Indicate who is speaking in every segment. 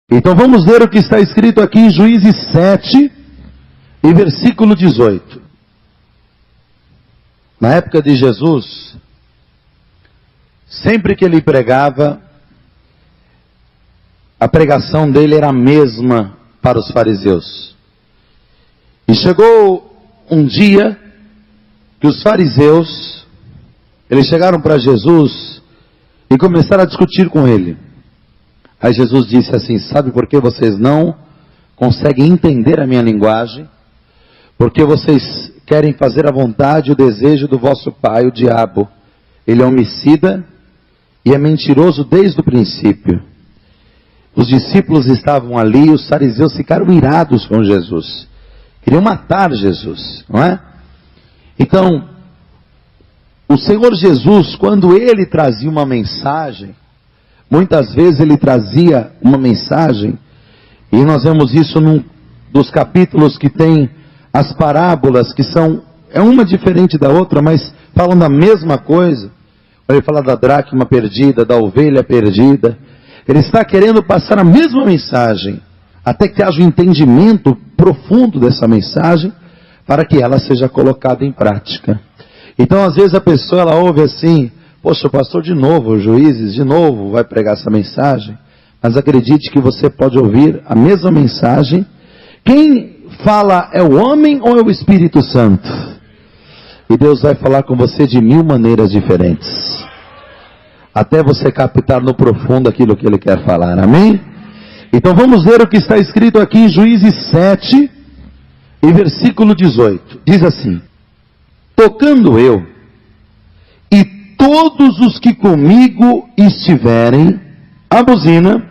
Speaker 1: Então vamos ler o que está escrito aqui em Juízes 7 e versículo 18. Na época de Jesus, sempre que ele pregava, a pregação dele era a mesma para os fariseus. E chegou um dia que os fariseus, eles chegaram para Jesus e começaram a discutir com ele. Aí Jesus disse assim: sabe por que vocês não conseguem entender a minha linguagem? Porque vocês querem fazer a vontade e o desejo do vosso pai, o diabo. Ele é homicida e é mentiroso desde o princípio. Os discípulos estavam ali e os fariseus ficaram irados com Jesus. Queriam matar Jesus, não é? Então, o Senhor Jesus, quando ele trazia uma mensagem, muitas vezes ele trazia uma mensagem, e nós vemos isso num dos capítulos que tem as parábolas, que são, é uma diferente da outra, mas falam da mesma coisa. Ele fala da dracma perdida, da ovelha perdida. Ele está querendo passar a mesma mensagem, até que haja um entendimento profundo dessa mensagem, para que ela seja colocada em prática. Então, às vezes a pessoa, ela ouve assim: poxa, o pastor de novo, Juízes, de novo vai pregar essa mensagem. Mas acredite que você pode ouvir a mesma mensagem. Quem fala é o homem ou é o Espírito Santo? E Deus vai falar com você de 1000 maneiras diferentes, até você captar no profundo aquilo que Ele quer falar, amém? Então vamos ler o que está escrito aqui em Juízes 7 e versículo 18. Diz assim: tocando eu, e todos os que comigo estiverem, a buzina,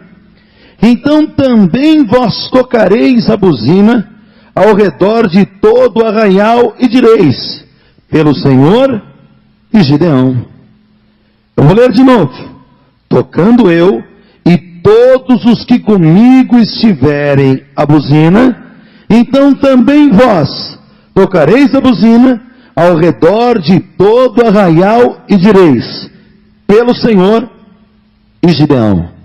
Speaker 1: então também vós tocareis a buzina ao redor de todo o arraial e direis: pelo Senhor e Gideão. Eu vou ler de novo. Tocando eu, e todos os que comigo estiverem a buzina, então também vós tocareis a buzina ao redor de todo o arraial e direis: pelo Senhor e Gideão.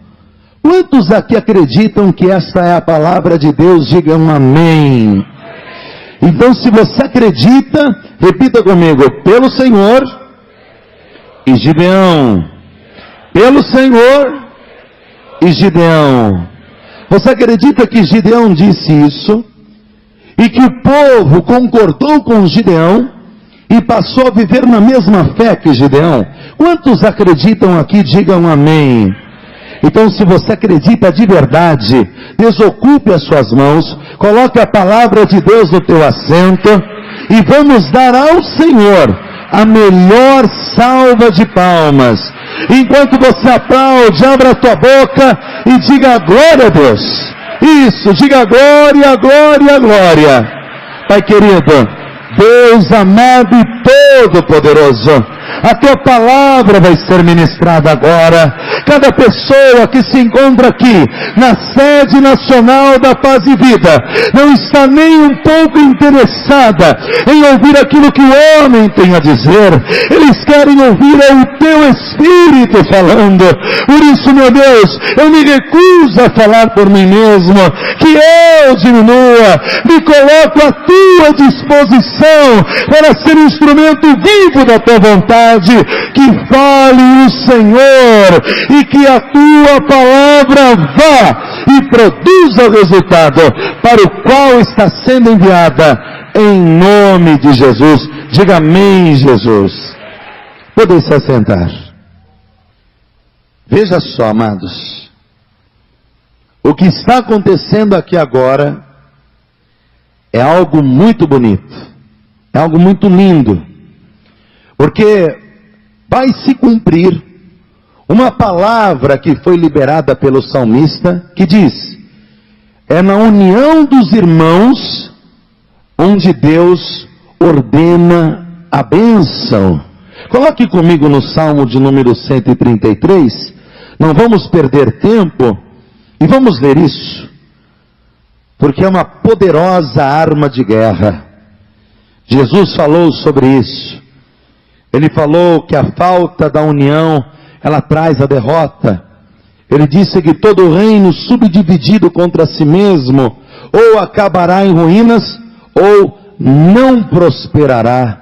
Speaker 1: Quantos aqui acreditam que esta é a palavra de Deus? Digam amém. Então, se você acredita, repita comigo: pelo Senhor e Gideão. Pelo Senhor e Gideão. Você acredita que Gideão disse isso? E que o povo concordou com Gideão e passou a viver na mesma fé que Gideão? Quantos acreditam aqui? Digam amém. Então, se você acredita de verdade, desocupe as suas mãos, coloque a palavra de Deus no teu assento e vamos dar ao Senhor a melhor salva de palmas. Enquanto você aplaude, abra a tua boca e diga glória a Deus. Isso, diga glória, glória, glória. Pai querido, Deus amado e todo-poderoso, a tua palavra vai ser ministrada agora. Cada pessoa que se encontra aqui na sede nacional da Paz e Vida não está nem um pouco interessada em ouvir aquilo que o homem tem a dizer. Eles querem ouvir o teu Espírito falando. Por isso, meu Deus, eu me recuso a falar por mim mesmo, que eu diminua, me coloco à tua disposição para ser instrumento vivo da tua vontade. Que fale o Senhor e que a tua palavra vá e produza o resultado para o qual está sendo enviada, em nome de Jesus. Diga amém, Jesus. Podem se assentar. Veja só, amados, o que está acontecendo aqui agora é algo muito bonito, é algo muito lindo, porque vai se cumprir uma palavra que foi liberada pelo salmista, que diz: é na união dos irmãos onde Deus ordena a bênção. Coloque comigo no Salmo de número 133, não vamos perder tempo, e vamos ler isso, porque é uma poderosa arma de guerra. Jesus falou sobre isso. Ele falou que a falta da união, ela traz a derrota. Ele disse que todo reino subdividido contra si mesmo, ou acabará em ruínas, ou não prosperará.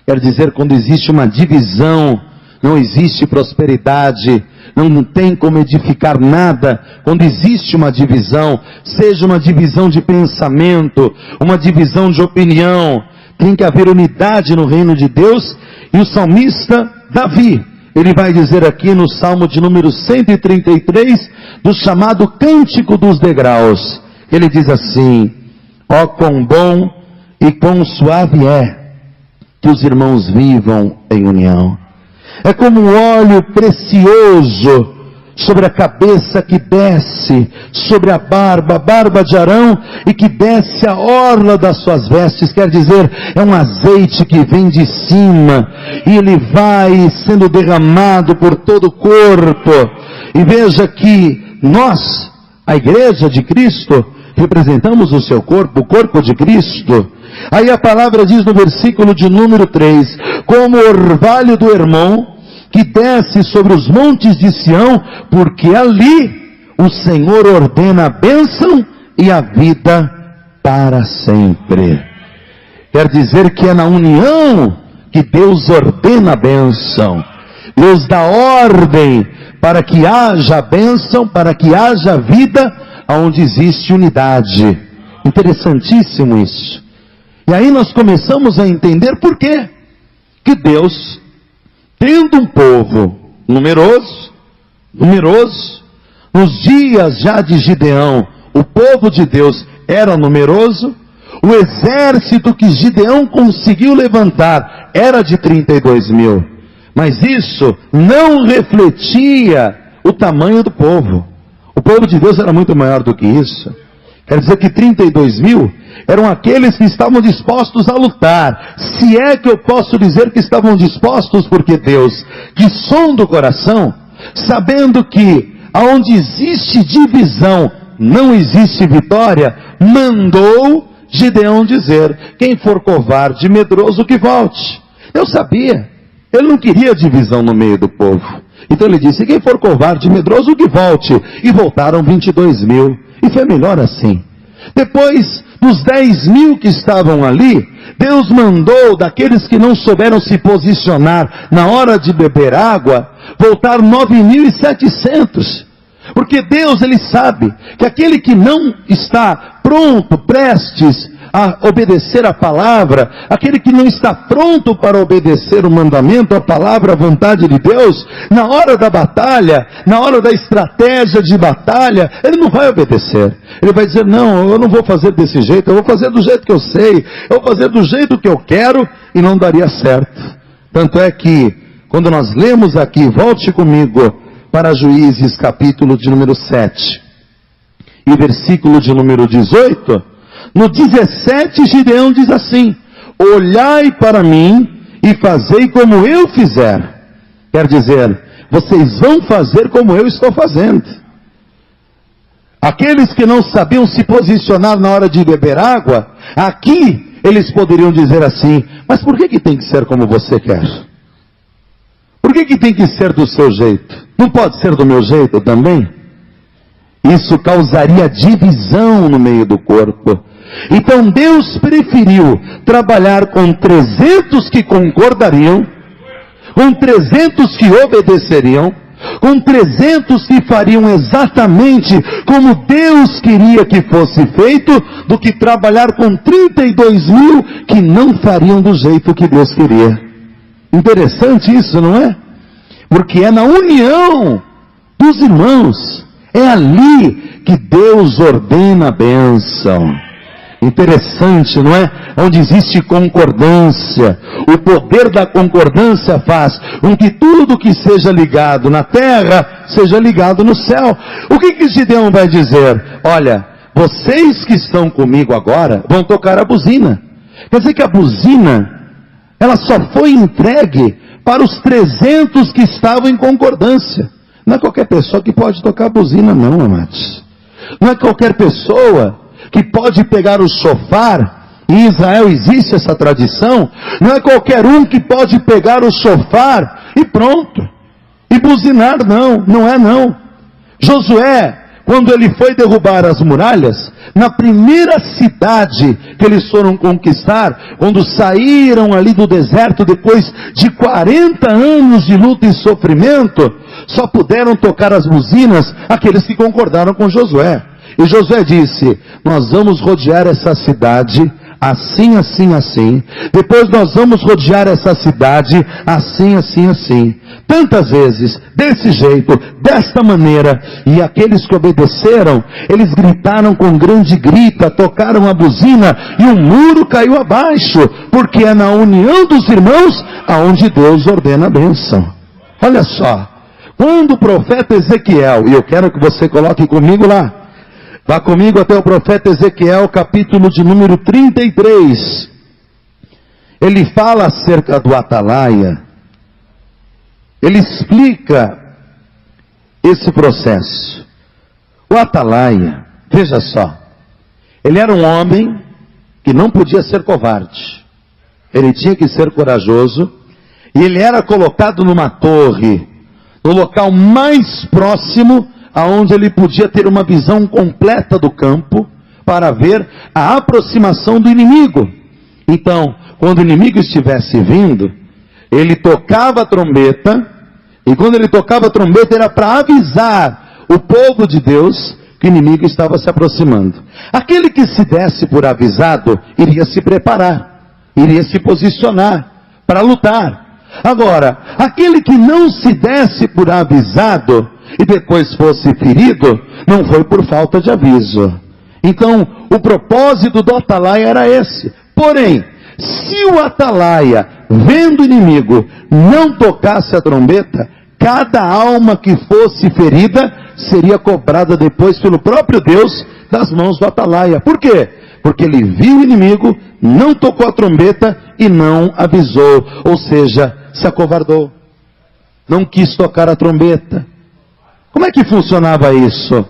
Speaker 1: Quer dizer, quando existe uma divisão, não existe prosperidade, não tem como edificar nada. Quando existe uma divisão, seja uma divisão de pensamento, uma divisão de opinião, tem que haver unidade no reino de Deus. E o salmista Davi, ele vai dizer aqui no Salmo de número 133, do chamado Cântico dos Degraus, ele diz assim: ó quão bom e quão suave é que os irmãos vivam em união. É como um óleo precioso sobre a cabeça que desce sobre a barba de Arão, e que desce a orla das suas vestes. Quer dizer, é um azeite que vem de cima, e ele vai sendo derramado por todo o corpo. E veja que nós, a igreja de Cristo, representamos o seu corpo, o corpo de Cristo. Aí a palavra diz no versículo de número 3, como o orvalho do Hermon, que desce sobre os montes de Sião, porque ali o Senhor ordena a bênção e a vida para sempre. Quer dizer que é na união que Deus ordena a bênção. Deus dá ordem para que haja bênção, para que haja vida, onde existe unidade. Interessantíssimo isso. E aí nós começamos a entender por quê que Deus, tendo um povo numeroso, nos dias já de Gideão, o povo de Deus era numeroso, o exército que Gideão conseguiu levantar era de 32 mil, mas isso não refletia o tamanho do povo. O povo de Deus era muito maior do que isso. Quer dizer que 32 mil eram aqueles que estavam dispostos a lutar. Se é que eu posso dizer que estavam dispostos, porque Deus, que sonda o coração, sabendo que aonde existe divisão, não existe vitória, mandou Gideão dizer: quem for covarde e medroso que volte. Deus sabia, ele não queria divisão no meio do povo. Então ele disse: quem for covarde e medroso que volte. E voltaram 22 mil. E foi melhor assim. Depois dos 10 mil que estavam ali, Deus mandou daqueles que não souberam se posicionar na hora de beber água, voltar 9.700. Porque Deus, ele sabe que aquele que não está pronto, prestes a obedecer a palavra, aquele que não está pronto para obedecer o mandamento, a palavra, a vontade de Deus, na hora da batalha, na hora da estratégia de batalha, ele não vai obedecer. Ele vai dizer: não, eu não vou fazer desse jeito, eu vou fazer do jeito que eu sei, eu vou fazer do jeito que eu quero, e não daria certo. Tanto é que, quando nós lemos aqui, volte comigo para Juízes capítulo de número 7, e versículo de número 18, no 17, Gideão diz assim: olhai para mim e fazei como eu fizer. Quer dizer, vocês vão fazer como eu estou fazendo. Aqueles que não sabiam se posicionar na hora de beber água, aqui eles poderiam dizer assim: mas por que tem que ser como você quer? Por que tem que ser do seu jeito? Não pode ser do meu jeito também? Isso causaria divisão no meio do corpo. Então Deus preferiu trabalhar com 300 que concordariam, com 300 que obedeceriam, com 300 que fariam exatamente como Deus queria que fosse feito, do que trabalhar com 32 mil que não fariam do jeito que Deus queria. Interessante isso, não é? Porque é na união dos irmãos, é ali que Deus ordena a bênção. Interessante, não é? Onde existe concordância, o poder da concordância faz com que tudo que seja ligado na terra, seja ligado no céu. O que Gideão vai dizer? Olha, vocês que estão comigo agora, vão tocar a buzina. Quer dizer que a buzina, ela só foi entregue para os 300 que estavam em concordância. Não é qualquer pessoa que pode tocar a buzina não, amados. Não é qualquer pessoa que pode pegar o shofar. Em Israel existe essa tradição. Não é qualquer um que pode pegar o shofar e pronto, e buzinar, não é não. Josué, quando ele foi derrubar as muralhas, na primeira cidade que eles foram conquistar, quando saíram ali do deserto, depois de 40 anos de luta e sofrimento, só puderam tocar as buzinas aqueles que concordaram com Josué. E Josué disse: nós vamos rodear essa cidade assim, assim, assim. Depois nós vamos rodear essa cidade assim, assim, assim. Tantas vezes, desse jeito, desta maneira. E aqueles que obedeceram, eles gritaram com grande grita, tocaram a buzina e o muro caiu abaixo, porque é na união dos irmãos aonde Deus ordena a bênção. Olha só, quando o profeta Ezequiel, e eu quero que você coloque comigo lá, vá comigo até o profeta Ezequiel, capítulo de número 33. Ele fala acerca do atalaia. Ele explica esse processo. O atalaia, veja só, ele era um homem que não podia ser covarde. Ele tinha que ser corajoso. E ele era colocado numa torre, no local mais próximo aonde ele podia ter uma visão completa do campo, para ver a aproximação do inimigo. Então, quando o inimigo estivesse vindo, ele tocava a trombeta, e quando ele tocava a trombeta era para avisar o povo de Deus que o inimigo estava se aproximando. Aquele que se desse por avisado, iria se preparar, iria se posicionar para lutar. Agora, aquele que não se desse por avisado, e depois fosse ferido, não foi por falta de aviso. Então, o propósito do atalaia era esse. Porém, se o atalaia, vendo o inimigo, não tocasse a trombeta, cada alma que fosse ferida, seria cobrada depois pelo próprio Deus, das mãos do atalaia. Por quê? Porque ele viu o inimigo, não tocou a trombeta e não avisou. Ou seja, se acovardou. Não quis tocar a trombeta. Como é que funcionava isso?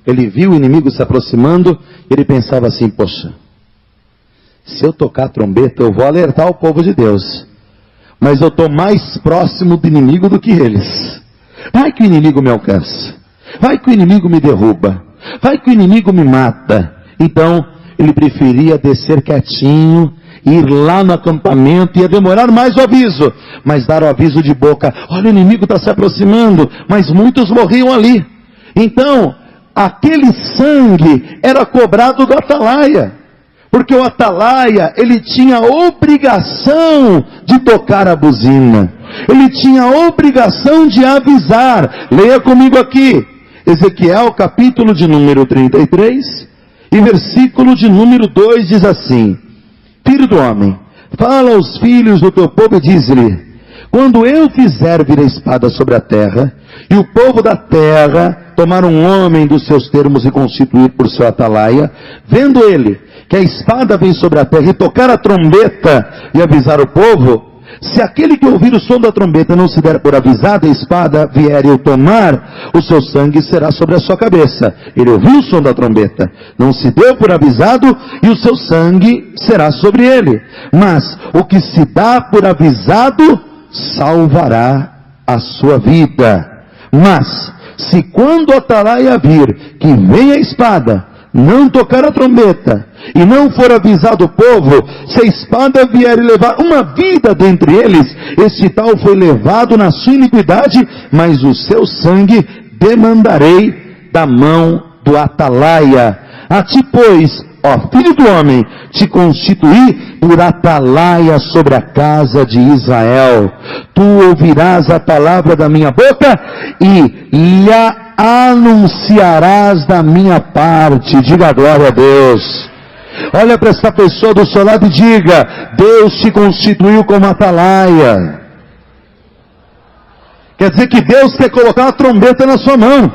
Speaker 1: Ele viu o inimigo se aproximando, ele pensava assim: poxa, se eu tocar a trombeta, eu vou alertar o povo de Deus. Mas eu estou mais próximo do inimigo do que eles. Vai que o inimigo me alcança. Vai que o inimigo me derruba. Vai que o inimigo me mata. Então, ele preferia descer quietinho, ir lá no acampamento, ia demorar mais o aviso, mas dar o aviso de boca: olha, o inimigo está se aproximando, mas muitos morriam ali. Então, aquele sangue era cobrado do atalaia, porque o atalaia, ele tinha a obrigação de tocar a buzina, ele tinha a obrigação de avisar. Leia comigo aqui, Ezequiel capítulo de número 33, e versículo de número 2 diz assim: filho do homem, fala aos filhos do teu povo e diz-lhe: quando eu fizer vir a espada sobre a terra, e o povo da terra tomar um homem dos seus termos e constituir por seu atalaia, vendo ele que a espada vem sobre a terra, e tocar a trombeta e avisar o povo, se aquele que ouvir o som da trombeta não se der por avisado, a espada vier e o tomar, o seu sangue será sobre a sua cabeça. Ele ouviu o som da trombeta, não se deu por avisado, e o seu sangue será sobre ele. Mas o que se dá por avisado, salvará a sua vida. Mas, se quando o atalaia vir, que vem a espada, não tocar a trombeta, e não for avisado o povo, se a espada vier e levar uma vida dentre eles, este tal foi levado na sua iniquidade, mas o seu sangue demandarei da mão do atalaia. A ti, pois, ó filho do homem, te constituí por atalaia sobre a casa de Israel. Tu ouvirás a palavra da minha boca e lhe anunciarás da minha parte. Diga glória a Deus. Olha para essa pessoa do seu lado e diga: Deus te constituiu como atalaia. Quer dizer que Deus quer colocar uma trombeta na sua mão.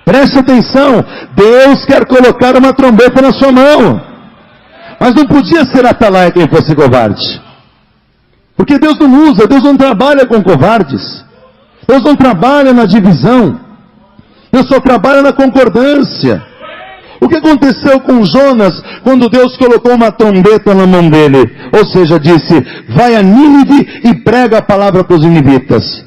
Speaker 1: Preste atenção, Deus quer colocar uma trombeta na sua mão. Mas não podia ser atalaia quem fosse covarde. Porque Deus não usa, Deus não trabalha com covardes. Deus não trabalha na divisão. Deus só trabalha na concordância. O que aconteceu com Jonas quando Deus colocou uma trombeta na mão dele? Ou seja, disse: vai a Nínive e prega a palavra para os ninivitas.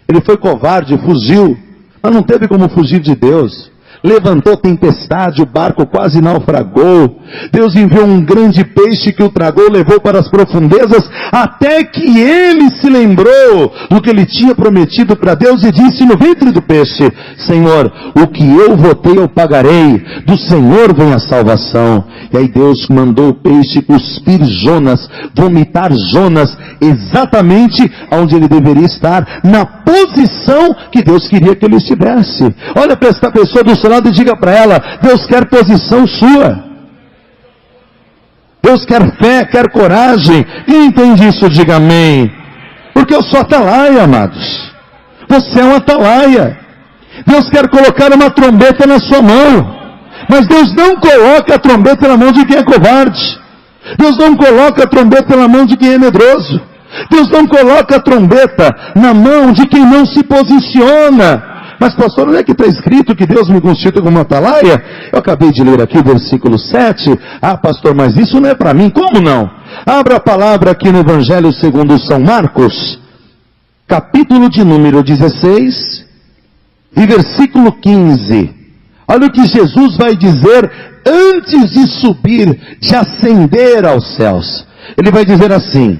Speaker 1: Ele foi covarde, fugiu. mas não teve como fugir de Deus. Levantou tempestade, o barco quase naufragou. Deus enviou um grande peixe que o tragou, levou para as profundezas, até que ele se lembrou do que ele tinha prometido para Deus e disse no ventre do peixe: Senhor, o que eu votei eu pagarei, do Senhor vem a salvação. E aí Deus mandou o peixe cuspir Jonas, vomitar Jonas, exatamente onde ele deveria estar, na posição que Deus queria que ele estivesse. Olha para esta pessoa do seu lado e diga para ela: Deus quer posição sua. Deus quer fé, quer coragem. Quem entende isso, diga amém. Porque eu sou atalaia, amados. Você é um atalaia. Deus quer colocar uma trombeta na sua mão. Mas Deus não coloca a trombeta na mão de quem é covarde. Deus não coloca a trombeta na mão de quem é medroso. Deus não coloca a trombeta na mão de quem não se posiciona. Mas pastor, onde é que está escrito que Deus me constitui como atalaia? Eu acabei de ler aqui o versículo 7. Ah pastor, mas isso não é para mim. Como não? Abra a palavra aqui no Evangelho segundo São Marcos, capítulo de número 16 e versículo 15. Olha o que Jesus vai dizer antes de subir, de ascender aos céus. Ele vai dizer assim: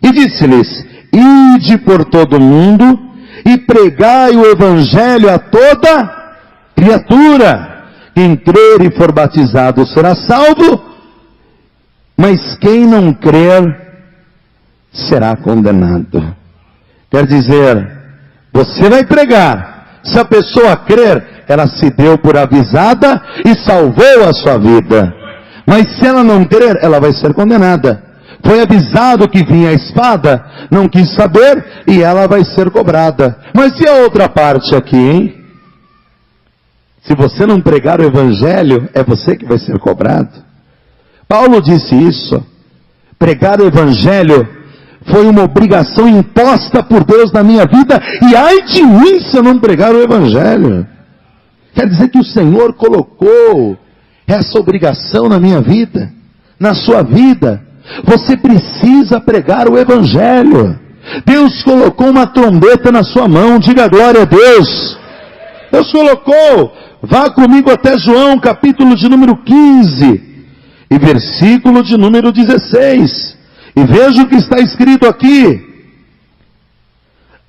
Speaker 1: e disse-lhes: ide por todo o mundo e pregai o evangelho a toda criatura. Quem crer e for batizado será salvo, mas quem não crer será condenado. Quer dizer, você vai pregar. Se a pessoa crer, ela se deu por avisada e salvou a sua vida. Mas se ela não crer, ela vai ser condenada. Foi avisado que vinha a espada, não quis saber, e ela vai ser cobrada. Mas e a outra parte aqui, hein? Se você não pregar o evangelho, é você que vai ser cobrado. Paulo disse isso. Pregar o evangelho foi uma obrigação imposta por Deus na minha vida, e ai de mim se eu não pregar o evangelho. Quer dizer que o Senhor colocou essa obrigação na minha vida, na sua vida. Você precisa pregar o evangelho. Deus colocou uma trombeta na sua mão, diga glória a Deus. Deus colocou. Vá comigo até João, capítulo de número 15 e versículo de número 16. E veja o que está escrito aqui.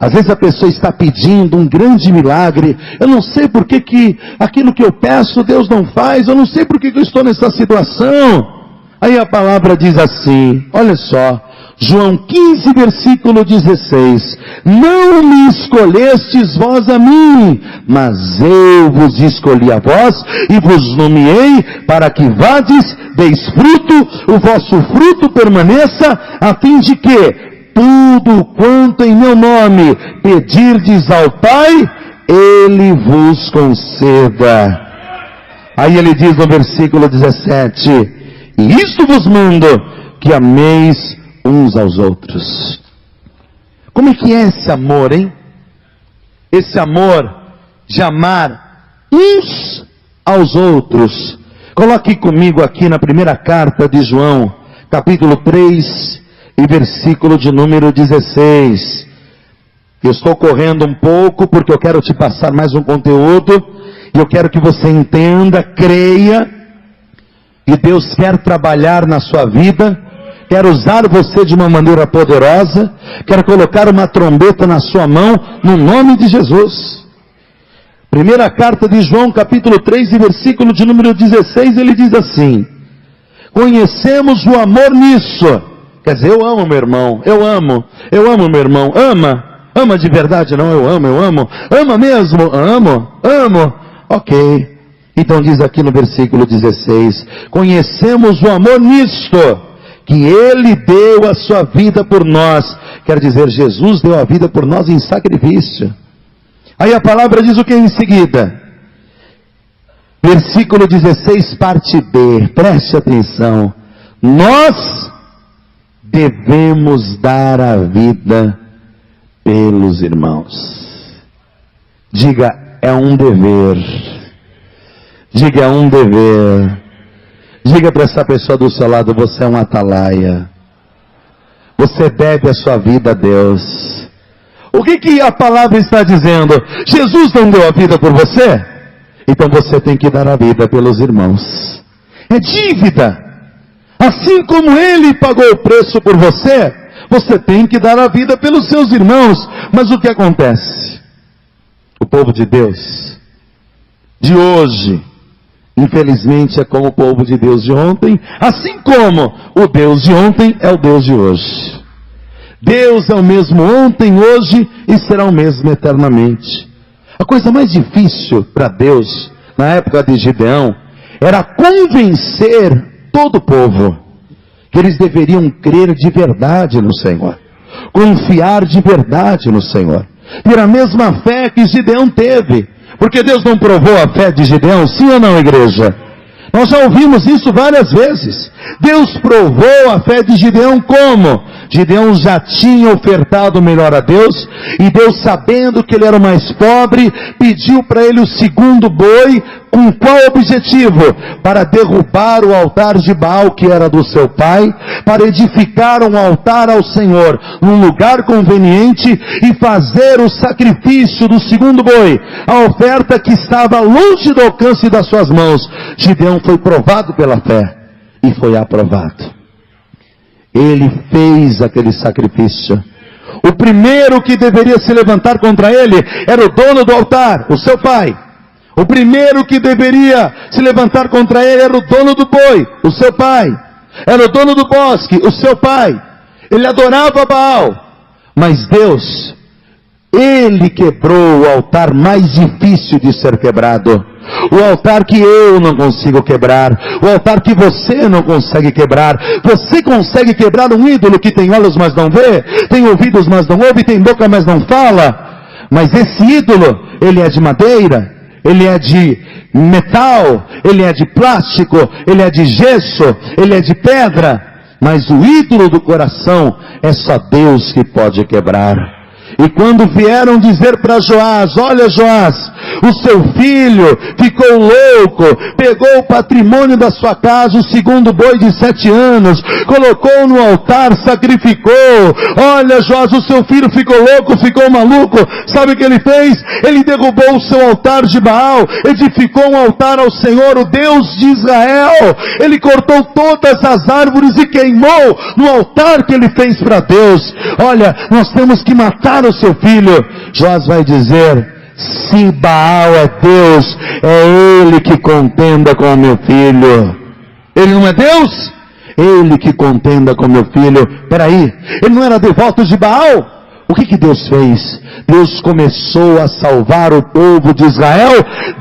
Speaker 1: Às vezes a pessoa está pedindo um grande milagre. Eu não sei por que aquilo que eu peço Deus não faz. Eu não sei por que eu estou nessa situação. Aí a palavra diz assim, olha só, João 15, versículo 16. Não me escolhestes vós a mim, mas eu vos escolhi a vós e vos nomeei para que vades, deis fruto, o vosso fruto permaneça, a fim de que tudo quanto em meu nome pedirdes ao Pai, Ele vos conceda. Aí ele diz no versículo 17, e isto vos mando, que ameis uns aos outros. Como é que é esse amor, hein? Esse amor de amar uns aos outros. Coloque comigo aqui na primeira carta de João, capítulo 3 e versículo de número 16. Eu estou correndo um pouco porque eu quero te passar mais um conteúdo, e eu quero que você entenda, creia, e Deus quer trabalhar na sua vida, quer usar você de uma maneira poderosa, quer colocar uma trombeta na sua mão, no nome de Jesus. Primeira carta de João, capítulo 3 e versículo de número 16, ele diz assim: conhecemos o amor nisso. Quer dizer, eu amo meu irmão, eu amo meu irmão. Ama de verdade? Não, eu amo. Ama mesmo? Amo. Ok. Então diz aqui no versículo 16, conhecemos o amor nisto, que Ele deu a sua vida por nós. Quer dizer, Jesus deu a vida por nós em sacrifício. Aí a palavra diz o que em seguida? Versículo 16, parte B, preste atenção. Nós devemos dar a vida pelos irmãos. Diga, é um dever. Diga, é um dever. Diga para essa pessoa do seu lado, você é um atalaia. Você deve a sua vida a Deus. O que a palavra está dizendo? Jesus não deu a vida por você? Então você tem que dar a vida pelos irmãos. É dívida. Assim como Ele pagou o preço por você, você tem que dar a vida pelos seus irmãos. Mas o que acontece? O povo de Deus de hoje, infelizmente, é como o povo de Deus de ontem, assim como o Deus de ontem é o Deus de hoje. Deus é o mesmo ontem, hoje e será o mesmo eternamente. A coisa mais difícil para Deus, na época de Gideão, era convencer todo o povo que eles deveriam crer de verdade no Senhor, confiar de verdade no Senhor, ter a mesma fé que Gideão teve. Porque Deus não provou a fé de Gideão, sim ou não, igreja? Nós já ouvimos isso várias vezes. Deus provou a fé de Gideão como? Gideão já tinha ofertado melhor a Deus, e Deus, sabendo que ele era o mais pobre, pediu para ele o segundo boi. Com qual objetivo? Para derrubar o altar de Baal, que era do seu pai, para edificar um altar ao Senhor, num lugar conveniente, e fazer o sacrifício do segundo boi, a oferta que estava longe do alcance das suas mãos. Gideão foi provado pela fé, e foi aprovado. Ele fez aquele sacrifício. O primeiro que deveria se levantar contra ele era o dono do altar, o seu pai. O primeiro que deveria se levantar contra ele era o dono do boi, o seu pai. Era o dono do bosque, o seu pai. Ele adorava Baal. Mas Deus, Ele quebrou o altar mais difícil de ser quebrado. O altar que eu não consigo quebrar. O altar que você não consegue quebrar. Você consegue quebrar um ídolo que tem olhos mas não vê, tem ouvidos mas não ouve, tem boca mas não fala. Mas esse ídolo, ele é de madeira, ele é de metal, ele é de plástico, ele é de gesso, ele é de pedra. Mas o ídolo do coração é só Deus que pode quebrar. E quando vieram dizer para Joás: olha, Joás, o seu filho ficou louco, pegou o patrimônio da sua casa, o segundo boi de 7 anos, colocou no altar, sacrificou. Olha, Joás, o seu filho ficou louco, ficou maluco. Sabe o que ele fez? Ele derrubou o seu altar de Baal, edificou um altar ao Senhor, o Deus de Israel. Ele cortou todas as árvores e queimou no altar que ele fez para Deus. Olha, nós temos que matar o seu filho. Joás vai dizer: se Baal é Deus, é Ele que contenda com o meu filho. Ele não é Deus? Ele que contenda com o meu filho. Peraí, ele não era devoto de Baal? O que Deus fez? Deus começou a salvar o povo de Israel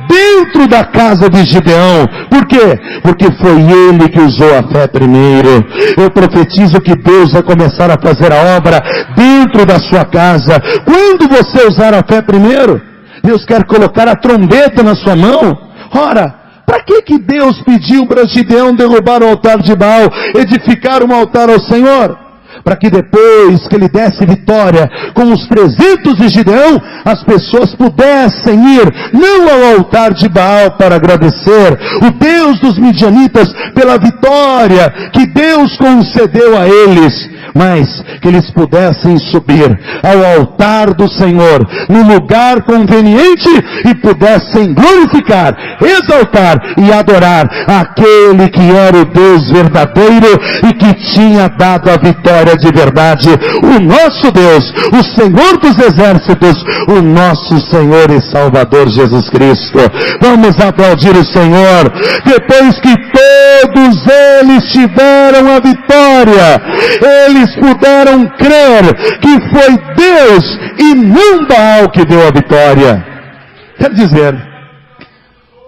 Speaker 1: dentro da casa de Gideão. Por quê? Porque foi ele que usou a fé primeiro. Eu profetizo que Deus vai começar a fazer a obra dentro da sua casa quando você usar a fé primeiro. Deus quer colocar a trombeta na sua mão. Ora, para que Deus pediu para Gideão derrubar o altar de Baal, edificar um altar ao Senhor? Para que depois que ele desse vitória com os 300 de Gideão, as pessoas pudessem ir não ao altar de Baal para agradecer o Deus dos midianitas pela vitória que Deus concedeu a eles, mas que eles pudessem subir ao altar do Senhor no lugar conveniente e pudessem glorificar, exaltar e adorar aquele que era o Deus verdadeiro e que tinha dado a vitória de verdade, o nosso Deus, o Senhor dos exércitos, o nosso Senhor e Salvador Jesus Cristo. Vamos aplaudir o Senhor. Depois que todos eles tiveram a vitória, eles puderam crer que foi Deus e não Baal que deu a vitória. Quer dizer,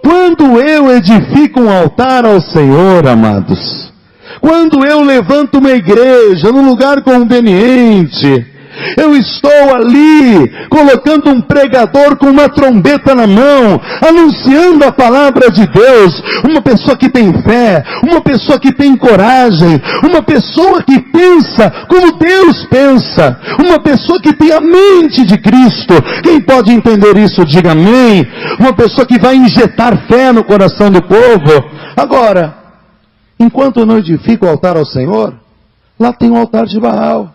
Speaker 1: quando eu edifico um altar ao Senhor, amados, quando eu levanto uma igreja num lugar conveniente, eu estou ali colocando um pregador com uma trombeta na mão, anunciando a palavra de Deus. Uma pessoa que tem fé, uma pessoa que tem coragem, uma pessoa que pensa como Deus pensa, uma pessoa que tem a mente de Cristo. Quem pode entender isso, diga amém. Uma pessoa que vai injetar fé no coração do povo. Agora, enquanto eu não edifico o altar ao Senhor, lá tem o altar de Baal.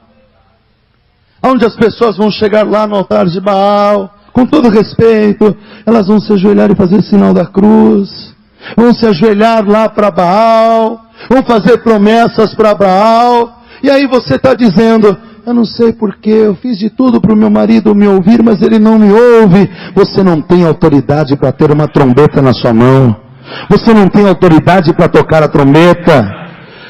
Speaker 1: onde as pessoas vão chegar lá no altar de Baal, com todo respeito, elas vão se ajoelhar e fazer o sinal da cruz, vão se ajoelhar lá para Baal, vão fazer promessas para Baal, e aí você está dizendo, eu não sei porquê, eu fiz de tudo para o meu marido me ouvir, mas ele não me ouve. Você não tem autoridade para ter uma trombeta na sua mão, você não tem autoridade para tocar a trombeta.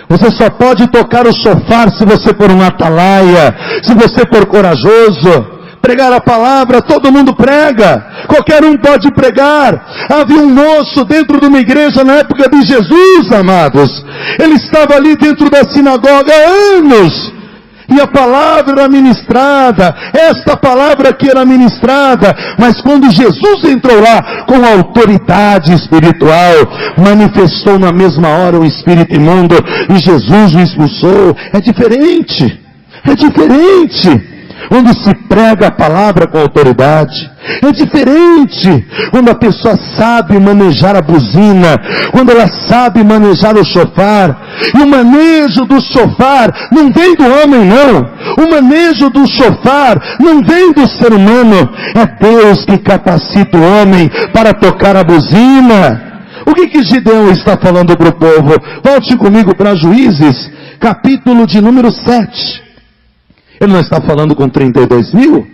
Speaker 1: Você só pode tocar o shofar se você for um atalaia, se você for corajoso. Pregar a palavra, todo mundo prega, qualquer um pode pregar. Havia um moço dentro de uma igreja na época de Jesus, amados. Ele estava ali dentro da sinagoga há anos, e a palavra era ministrada, esta palavra que era ministrada, mas quando Jesus entrou lá com autoridade espiritual, manifestou na mesma hora o espírito imundo, e Jesus o expulsou. É diferente. Quando se prega a palavra com autoridade, é diferente quando a pessoa sabe manejar a buzina, quando ela sabe manejar o shofar. E o manejo do shofar não vem do homem, não. O manejo do shofar não vem do ser humano. É Deus que capacita o homem para tocar a buzina. O que Gideão está falando para o povo? Volte comigo para Juízes, capítulo de número 7. Ele não está falando com 32 mil?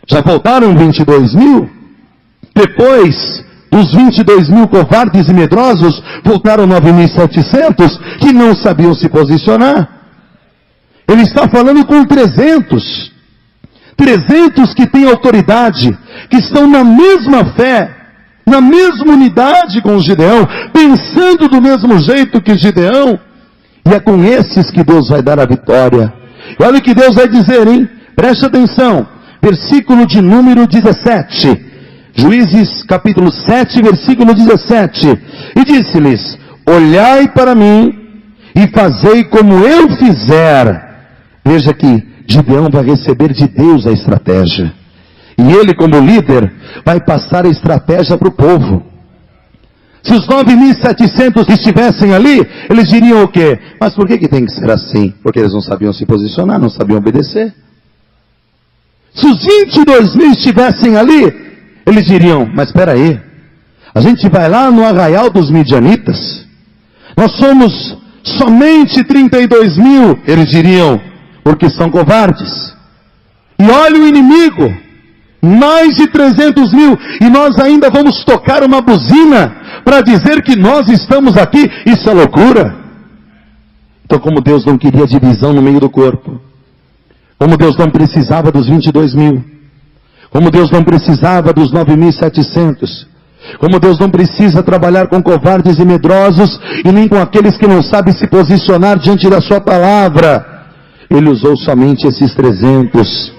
Speaker 1: Já voltaram 22 mil? Depois dos 22 mil covardes e medrosos, voltaram 9.700 que não sabiam se posicionar. Ele está falando com 300. 300 que têm autoridade, que estão na mesma fé, na mesma unidade com Gideão, pensando do mesmo jeito que Gideão. E é com esses que Deus vai dar a vitória. E olha o que Deus vai dizer, hein? Preste atenção. Versículo de número 17. Juízes capítulo 7, versículo 17. E disse-lhes, olhai para mim e fazei como eu fizer. Veja que Gideão vai receber de Deus a estratégia. E ele, como líder, vai passar a estratégia para o povo. Se os 9.700 estivessem ali, eles diriam o quê? Mas por que tem que ser assim? Porque eles não sabiam se posicionar, não sabiam obedecer. Se os 22 mil estivessem ali, eles diriam, mas espera aí, a gente vai lá no arraial dos midianitas, nós somos somente 32 mil, eles diriam, porque são covardes. E olha o inimigo, mais de 300 mil, e nós ainda vamos tocar uma buzina para dizer que nós estamos aqui. Isso é loucura. Então, como Deus não queria divisão no meio do corpo, como Deus não precisava dos 22 mil, como Deus não precisava dos 9.700, como Deus não precisa trabalhar com covardes e medrosos, e nem com aqueles que não sabem se posicionar diante da sua palavra, Ele usou somente esses 300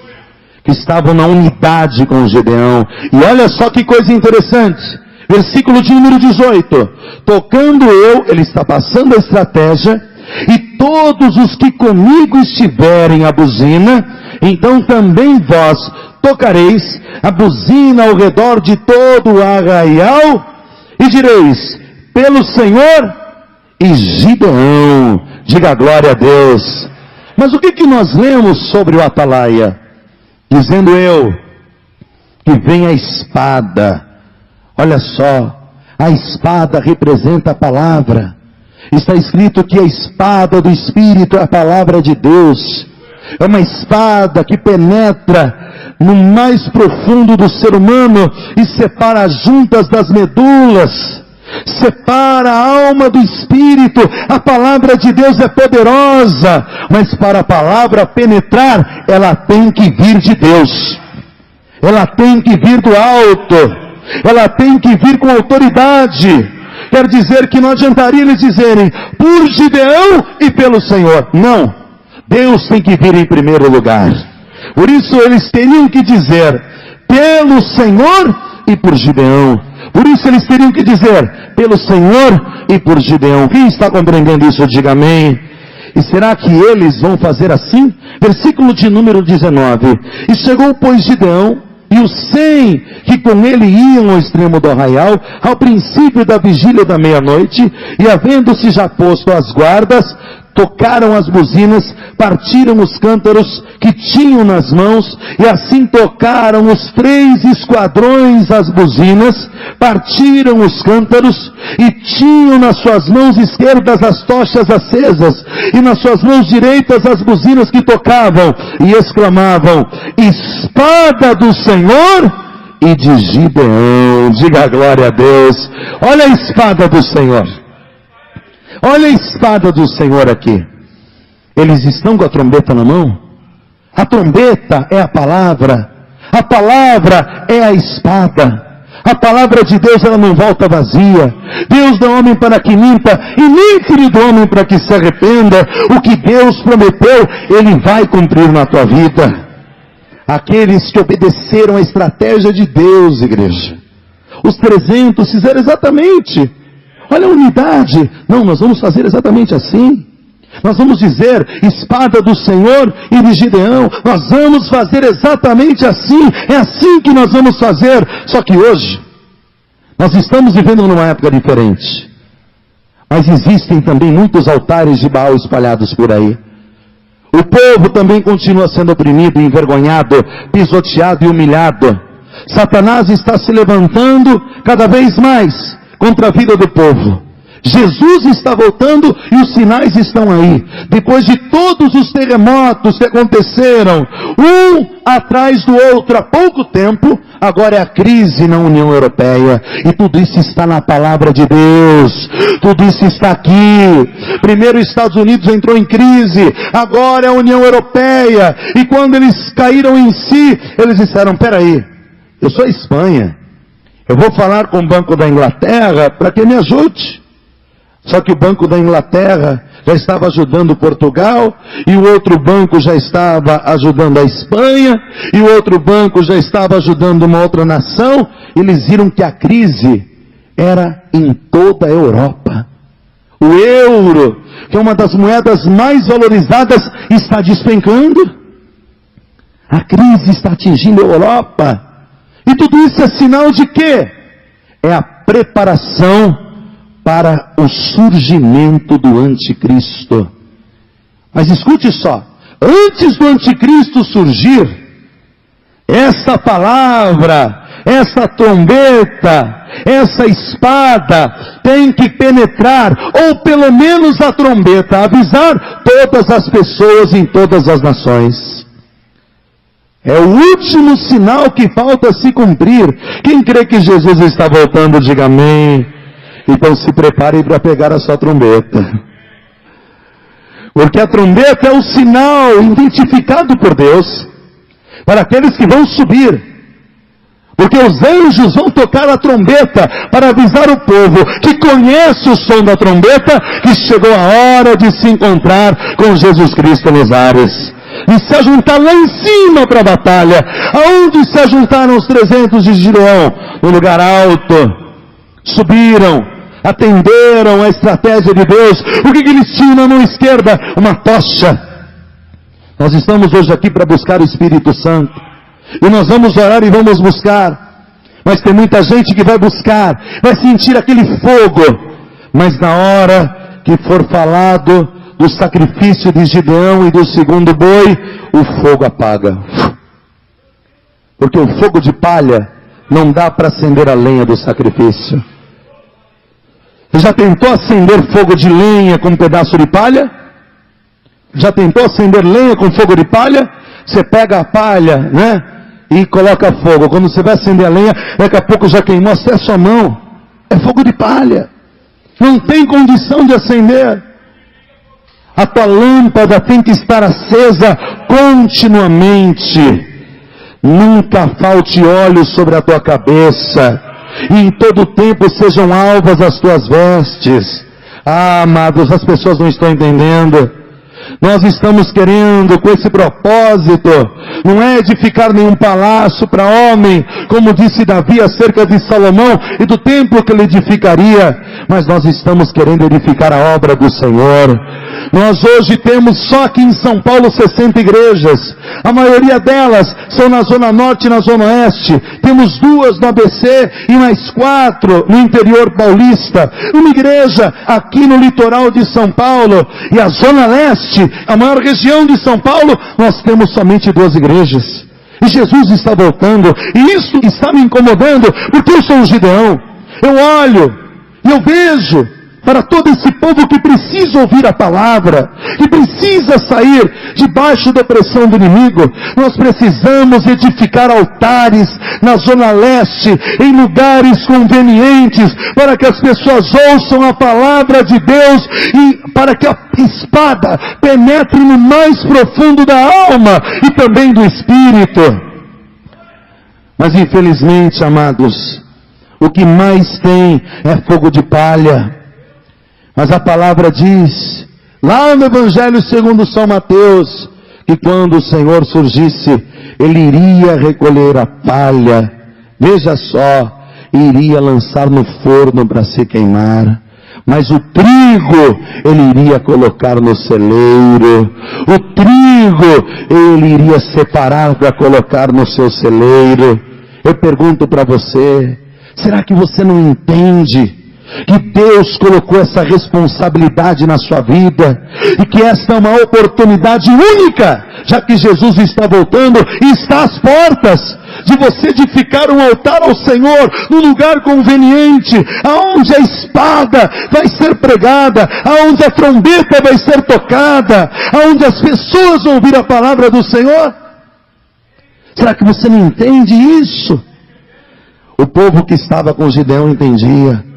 Speaker 1: que estavam na unidade com Gideão. E olha só que coisa interessante, versículo de número 18, tocando eu, ele está passando a estratégia, e todos os que comigo estiverem a buzina, então também vós tocareis a buzina ao redor de todo o arraial, e direis, pelo Senhor e Gideão. Diga glória a Deus. Mas o que nós lemos sobre o atalaia? Dizendo eu, que vem a espada. Olha só, a espada representa a palavra. Está escrito que a espada do Espírito é a palavra de Deus. É uma espada que penetra no mais profundo do ser humano e separa as juntas das medulas. Separa a alma do Espírito. A palavra de Deus é poderosa, mas para a palavra penetrar, ela tem que vir de Deus. Ela tem que vir do alto. Ela tem que vir com autoridade. Quer dizer que não adiantaria eles dizerem, por Gideão e pelo Senhor. Não. Deus tem que vir em primeiro lugar. Por isso eles teriam que dizer, pelo Senhor e por Gideão. Por isso eles teriam que dizer, pelo Senhor e por Gideão. Quem está compreendendo isso, diga amém. E será que eles vão fazer assim? Versículo de número 19. E chegou, pois, Gideão e os 100 que com ele iam ao extremo do arraial, ao princípio da vigília da meia-noite, e havendo-se já posto as guardas, tocaram as buzinas, partiram os cântaros que tinham nas mãos, e assim tocaram os 3 esquadrões as buzinas, partiram os cântaros, e tinham nas suas mãos esquerdas as tochas acesas, e nas suas mãos direitas as buzinas que tocavam, e exclamavam: espada do Senhor e de Gideão. Diga glória a Deus. Olha a espada do Senhor. Olha a espada do Senhor aqui. Eles estão com a trombeta na mão? A trombeta é a palavra é a espada. A palavra de Deus, ela não volta vazia. Deus dá homem para que minta, e nem filho do homem para que se arrependa. O que Deus prometeu, Ele vai cumprir na tua vida. Aqueles que obedeceram a estratégia de Deus, igreja. Os 300 fizeram exatamente. Olha a unidade. Não, nós vamos fazer exatamente assim. Nós vamos dizer, espada do Senhor e de Gideão. Nós vamos fazer exatamente assim. É assim que nós vamos fazer. Só que hoje, nós estamos vivendo numa época diferente. Mas existem também muitos altares de Baal espalhados por aí. O povo também continua sendo oprimido, envergonhado, pisoteado e humilhado. Satanás está se levantando cada vez mais contra a vida do povo. Jesus está voltando e os sinais estão aí. Depois de todos os terremotos que aconteceram, um atrás do outro há pouco tempo, agora é a crise na União Europeia. E tudo isso está na palavra de Deus. Tudo isso está aqui. Primeiro os Estados Unidos entrou em crise, agora é a União Europeia. E quando eles caíram em si, eles disseram: peraí, eu sou a Espanha, eu vou falar com o Banco da Inglaterra para que me ajude. Só que o Banco da Inglaterra já estava ajudando Portugal, e o outro banco já estava ajudando a Espanha, e o outro banco já estava ajudando uma outra nação. Eles viram que a crise era em toda a Europa. O euro, que é uma das moedas mais valorizadas, está despencando. A crise está atingindo a Europa. E tudo isso é sinal de quê? É a preparação para o surgimento do anticristo. Mas escute só, antes do anticristo surgir, essa palavra, essa trombeta, essa espada tem que penetrar, ou pelo menos a trombeta avisar todas as pessoas em todas as nações. É o último sinal que falta se cumprir. Quem crê que Jesus está voltando, diga amém. Então se prepare para pegar a sua trombeta. Porque a trombeta é o sinal identificado por Deus para aqueles que vão subir. Porque os anjos vão tocar a trombeta para avisar o povo que conhece o som da trombeta, que chegou a hora de se encontrar com Jesus Cristo nos ares. E se ajuntar lá em cima para a batalha. Aonde se ajuntaram os 300 de Gideão? No lugar alto. Subiram, atenderam a estratégia de Deus. O que eles tinham na mão esquerda? Uma tocha. Nós estamos hoje aqui para buscar o Espírito Santo. E nós vamos orar e vamos buscar. Mas tem muita gente que vai buscar, vai sentir aquele fogo. Mas na hora que for falado do sacrifício de Gideão e do segundo boi, o fogo apaga. Porque o fogo de palha não dá para acender a lenha do sacrifício. Você já tentou acender fogo de lenha com um pedaço de palha? Já tentou acender lenha com fogo de palha? Você pega a palha, né? E coloca fogo. Quando você vai acender a lenha, daqui a pouco já queimou até a sua mão. É fogo de palha. Não tem condição de acender. A tua lâmpada tem que estar acesa continuamente. Nunca falte óleo sobre a tua cabeça. E em todo tempo sejam alvas as tuas vestes. Ah, amados, as pessoas não estão entendendo. Nós estamos querendo, com esse propósito, não é edificar nenhum palácio para homem, como disse Davi acerca de Salomão e do templo que ele edificaria, mas nós estamos querendo edificar a obra do Senhor. Nós hoje temos só aqui em São Paulo 60 igrejas, a maioria delas são na Zona Norte e na Zona Oeste, temos 2 no ABC e mais 4 no interior paulista, uma igreja aqui no litoral de São Paulo, e a Zona Leste, a maior região de São Paulo, nós temos somente 2 igrejas, e Jesus está voltando, e isso está me incomodando, porque eu sou um Gideão, eu olho, e eu vejo, para todo esse povo que precisa ouvir a palavra, que precisa sair debaixo da opressão do inimigo, nós precisamos edificar altares na Zona Leste, em lugares convenientes, para que as pessoas ouçam a palavra de Deus, e para que a espada penetre no mais profundo da alma, e também do espírito. Mas infelizmente, amados, o que mais tem é fogo de palha. Mas a palavra diz, lá no Evangelho segundo São Mateus, que quando o Senhor surgisse, ele iria recolher a palha, veja só, iria lançar no forno para se queimar, mas o trigo ele iria colocar no celeiro, o trigo ele iria separar para colocar no seu celeiro. Eu pergunto para você, será que você não entende que Deus colocou essa responsabilidade na sua vida, e que esta é uma oportunidade única, já que Jesus está voltando e está às portas, de você edificar um altar ao Senhor, num lugar conveniente, aonde a espada vai ser pregada, aonde a trombeta vai ser tocada, aonde as pessoas vão ouvir a palavra do Senhor? Será que você não entende isso? O povo que estava com Gideão entendia.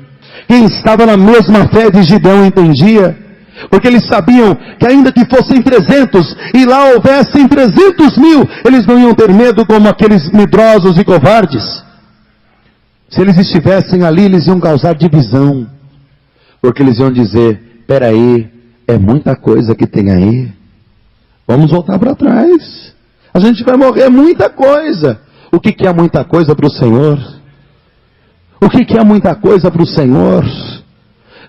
Speaker 1: Quem estava na mesma fé de Gideão entendia, porque eles sabiam que ainda que fossem 300, e lá houvessem 300 mil, eles não iam ter medo como aqueles medrosos e covardes. Se eles estivessem ali, eles iam causar divisão, porque eles iam dizer, peraí, é muita coisa que tem aí, vamos voltar para trás, a gente vai morrer, muita coisa. O que é muita coisa para o Senhor? O que é muita coisa para o Senhor?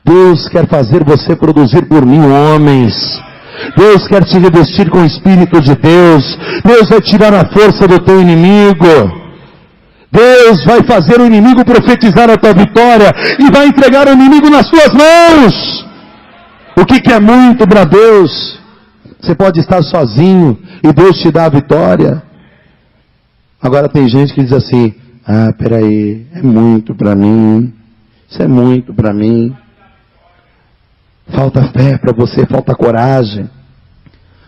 Speaker 1: Deus quer fazer você produzir por 1000 homens. Deus quer te revestir com o Espírito de Deus. Deus vai tirar a força do teu inimigo. Deus vai fazer o inimigo profetizar a tua vitória, e vai entregar o inimigo nas tuas mãos. O que é muito para Deus? Você pode estar sozinho e Deus te dá a vitória. Agora tem gente que diz assim, peraí, é muito para mim, isso é muito para mim. Falta fé para você, falta coragem.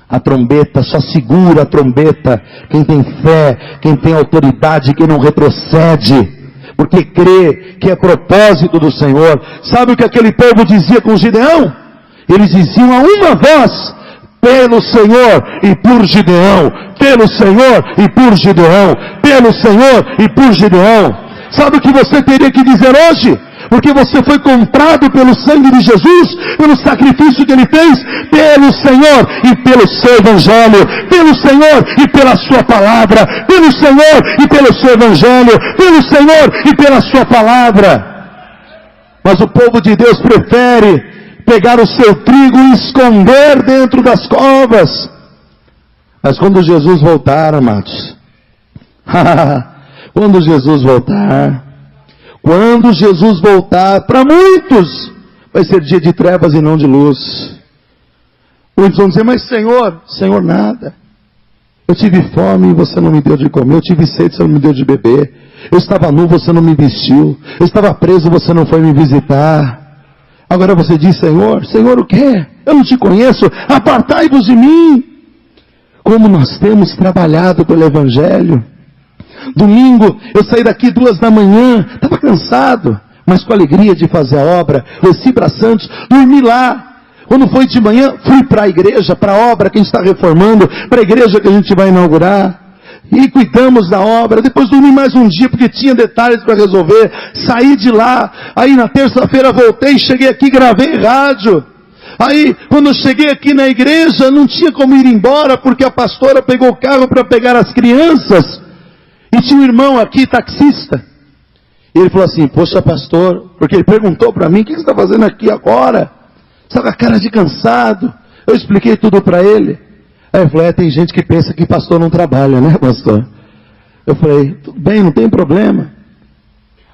Speaker 1: A trombeta, só segura a trombeta quem tem fé, quem tem autoridade, quem não retrocede, porque crê que é propósito do Senhor. Sabe o que aquele povo dizia com Gideão? Eles diziam a uma voz, pelo Senhor e por Gideão, pelo Senhor e por Gideão, pelo Senhor e por Gideão. Sabe o que você teria que dizer hoje? Porque você foi comprado pelo sangue de Jesus, pelo sacrifício que Ele fez, pelo Senhor e pelo seu Evangelho, pelo Senhor e pela sua palavra, pelo Senhor e pelo seu Evangelho, pelo Senhor e pela sua palavra. Mas o povo de Deus prefere pegar o seu trigo e esconder dentro das covas. Mas quando Jesus voltar, amados, quando Jesus voltar, para muitos, vai ser dia de trevas e não de luz. Muitos vão dizer, mas Senhor nada. Eu tive fome e você não me deu de comer, eu tive sede, você não me deu de beber. Eu estava nu, você não me vestiu. Eu estava preso, você não foi me visitar. Agora você diz, Senhor o quê? Eu não te conheço, apartai-vos de mim. Como nós temos trabalhado pelo Evangelho. Domingo, eu saí daqui 2 da manhã, estava cansado, mas com alegria de fazer a obra, desci para Santos, dormi lá. Quando foi de manhã, fui para a igreja, para a obra que a gente está reformando, para a igreja que a gente vai inaugurar. E cuidamos da obra, depois dormi mais um dia, porque tinha detalhes para resolver, saí de lá, aí na terça-feira voltei, cheguei aqui, gravei rádio. Aí, quando eu cheguei aqui na igreja, não tinha como ir embora, porque a pastora pegou o carro para pegar as crianças. E tinha um irmão aqui, taxista. E ele falou assim, poxa pastor, porque ele perguntou para mim, o que você está fazendo aqui agora? Você está com a cara de cansado. Eu expliquei tudo para ele. Aí eu falei, tem gente que pensa que pastor não trabalha, né pastor? Eu falei, tudo bem, não tem problema.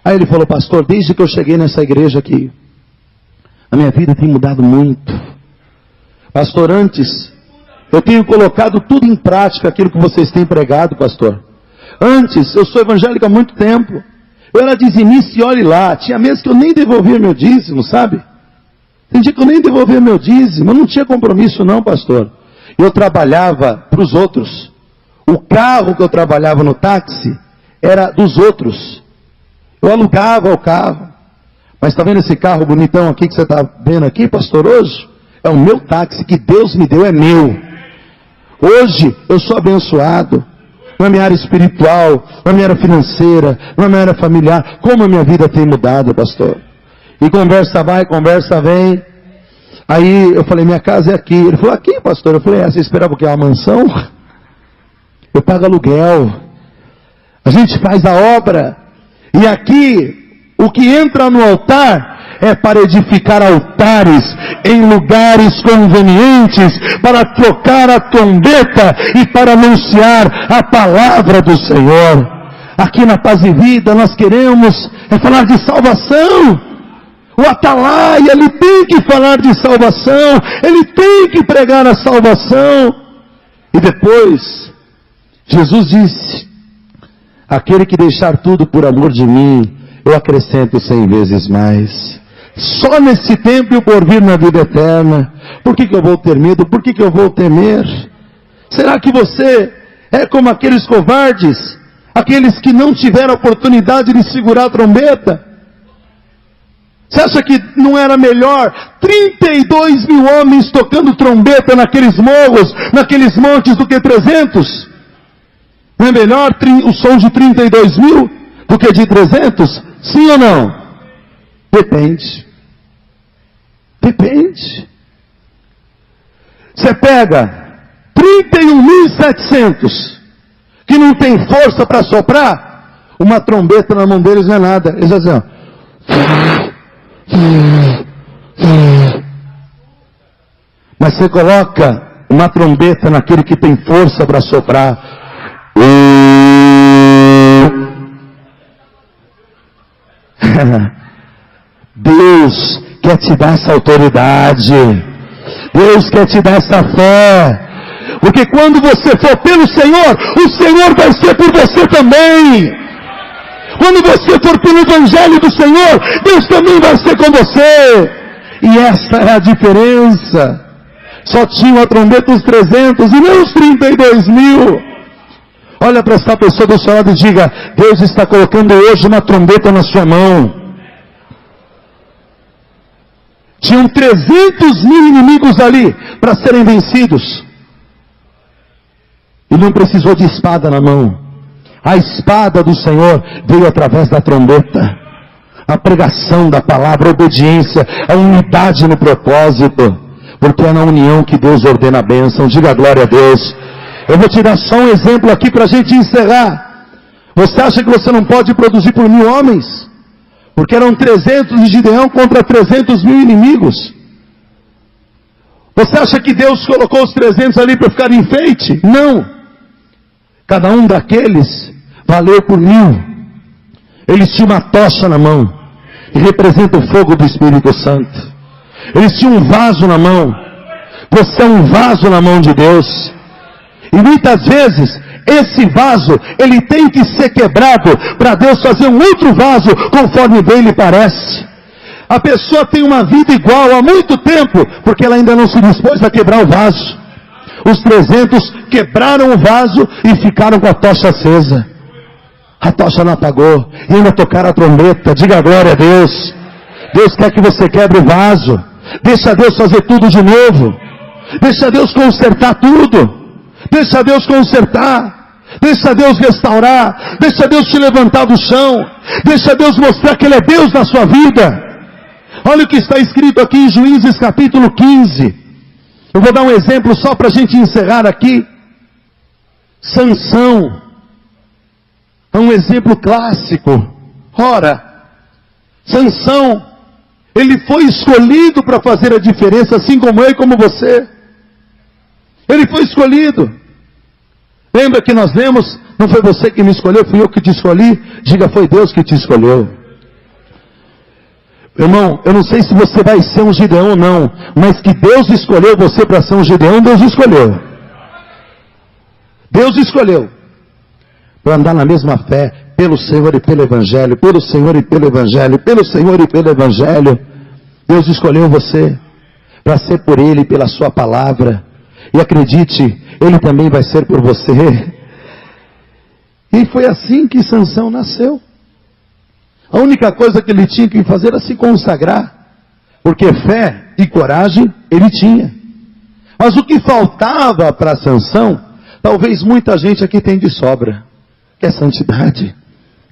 Speaker 1: Aí ele falou, pastor, desde que eu cheguei nessa igreja aqui, a minha vida tem mudado muito. Pastor, antes, eu tenho colocado tudo em prática, aquilo que vocês têm pregado, pastor. Antes, eu sou evangélico há muito tempo. Eu era dizimista e olhe lá. Tinha meses que eu nem devolvia meu dízimo, sabe? Tem dia que eu nem devolvia meu dízimo. Eu não tinha compromisso não, pastor. Eu trabalhava para os outros. O carro que eu trabalhava no táxi era dos outros. Eu alugava o carro. Mas está vendo esse carro bonitão aqui que você está vendo aqui, pastor, hoje? É o meu táxi que Deus me deu, é meu. Hoje eu sou abençoado. Na minha área espiritual, na minha área financeira, na minha área familiar. Como a minha vida tem mudado, pastor. E conversa vai, conversa vem. Aí eu falei, minha casa é aqui. Ele falou, aqui pastor. Eu falei, você esperava o quê? Uma mansão? Eu pago aluguel. A gente faz a obra. E aqui, o que entra no altar é para edificar altares em lugares convenientes, para tocar a trombeta e para anunciar a palavra do Senhor. Aqui na Paz e Vida nós queremos falar de salvação. O atalaia, ele tem que falar de salvação, ele tem que pregar a salvação. E depois, Jesus disse, aquele que deixar tudo por amor de mim, eu acrescento 100 vezes mais. Só nesse tempo eu por vir na vida eterna. Por que eu vou ter medo? Por que eu vou temer? Será que você é como aqueles covardes? Aqueles que não tiveram a oportunidade de segurar a trombeta? Você acha que não era melhor 32 mil homens tocando trombeta naqueles morros, naqueles montes, do que 300? Não é melhor o som de 32 mil do que de 300? Sim ou não? Depende. Depende. Você pega 31.700 que não tem força para soprar, uma trombeta na mão deles não é nada. Eles dizem, ó. Mas você coloca uma trombeta naquele que tem força para soprar. Deus quer te dar essa autoridade. Deus quer te dar essa fé. Porque quando você for pelo Senhor, o Senhor vai ser por você também. Quando você for pelo Evangelho do Senhor, Deus também vai ser com você. E essa é a diferença. Só tinha a trombeta os 300 e não os 32 mil. Olha para essa pessoa do seu lado e diga, Deus está colocando hoje uma trombeta na sua mão. Tinham 300 mil inimigos ali para serem vencidos. E não precisou de espada na mão. A espada do Senhor veio através da trombeta. A pregação da palavra, a obediência, a unidade no propósito. Porque é na união que Deus ordena a bênção. Diga glória a Deus. Eu vou te dar só um exemplo aqui para a gente encerrar. Você acha que você não pode produzir por 1000 homens? Porque eram 300 de Gideão contra 300 mil inimigos. Você acha que Deus colocou os 300 ali para ficar enfeite? Não. Cada um daqueles valeu por 1000. Eles tinham uma tocha na mão, que representa o fogo do Espírito Santo. Eles tinham um vaso na mão. Você é um vaso na mão de Deus. E muitas vezes, esse vaso, ele tem que ser quebrado, para Deus fazer um outro vaso, conforme bem lhe parece. A pessoa tem uma vida igual há muito tempo, porque ela ainda não se dispôs a quebrar o vaso. Os 300 quebraram o vaso e ficaram com a tocha acesa. A tocha não apagou, e ainda tocaram a trombeta. Diga glória a Deus. Deus quer que você quebre o vaso. Deixa Deus fazer tudo de novo. Deixa Deus consertar tudo. Deixa Deus consertar. Deixa Deus restaurar. Deixa Deus te levantar do chão. Deixa Deus mostrar que Ele é Deus na sua vida. Olha o que está escrito aqui em Juízes capítulo 15. Eu vou dar um exemplo só para a gente encerrar aqui. Sansão é um exemplo clássico. Ora, Sansão, ele foi escolhido para fazer a diferença, assim como eu e como você. Ele foi escolhido. Lembra que nós lemos, não foi você que me escolheu, fui eu que te escolhi? Diga, foi Deus que te escolheu. Irmão, eu não sei se você vai ser um Gideão ou não, mas que Deus escolheu você para ser um Gideão, Deus escolheu. Deus escolheu. Para andar na mesma fé, pelo Senhor e pelo Evangelho, pelo Senhor e pelo Evangelho, pelo Senhor e pelo Evangelho. Deus escolheu você para ser por Ele e pela sua palavra. E acredite, Ele também vai ser por você. E foi assim que Sansão nasceu. A única coisa que ele tinha que fazer era se consagrar. Porque fé e coragem ele tinha. Mas o que faltava para Sansão, talvez muita gente aqui tem de sobra. Que é santidade.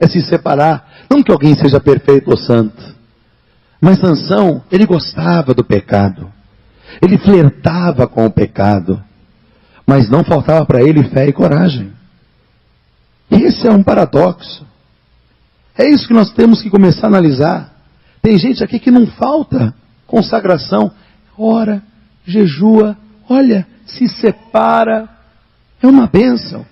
Speaker 1: É se separar. Não que alguém seja perfeito ou santo. Mas Sansão, ele gostava do pecado. Ele flertava com o pecado. Mas não faltava para ele fé e coragem. E esse é um paradoxo. É isso que nós temos que começar a analisar. Tem gente aqui que não falta consagração. Ora, jejua, olha, se separa. É uma bênção.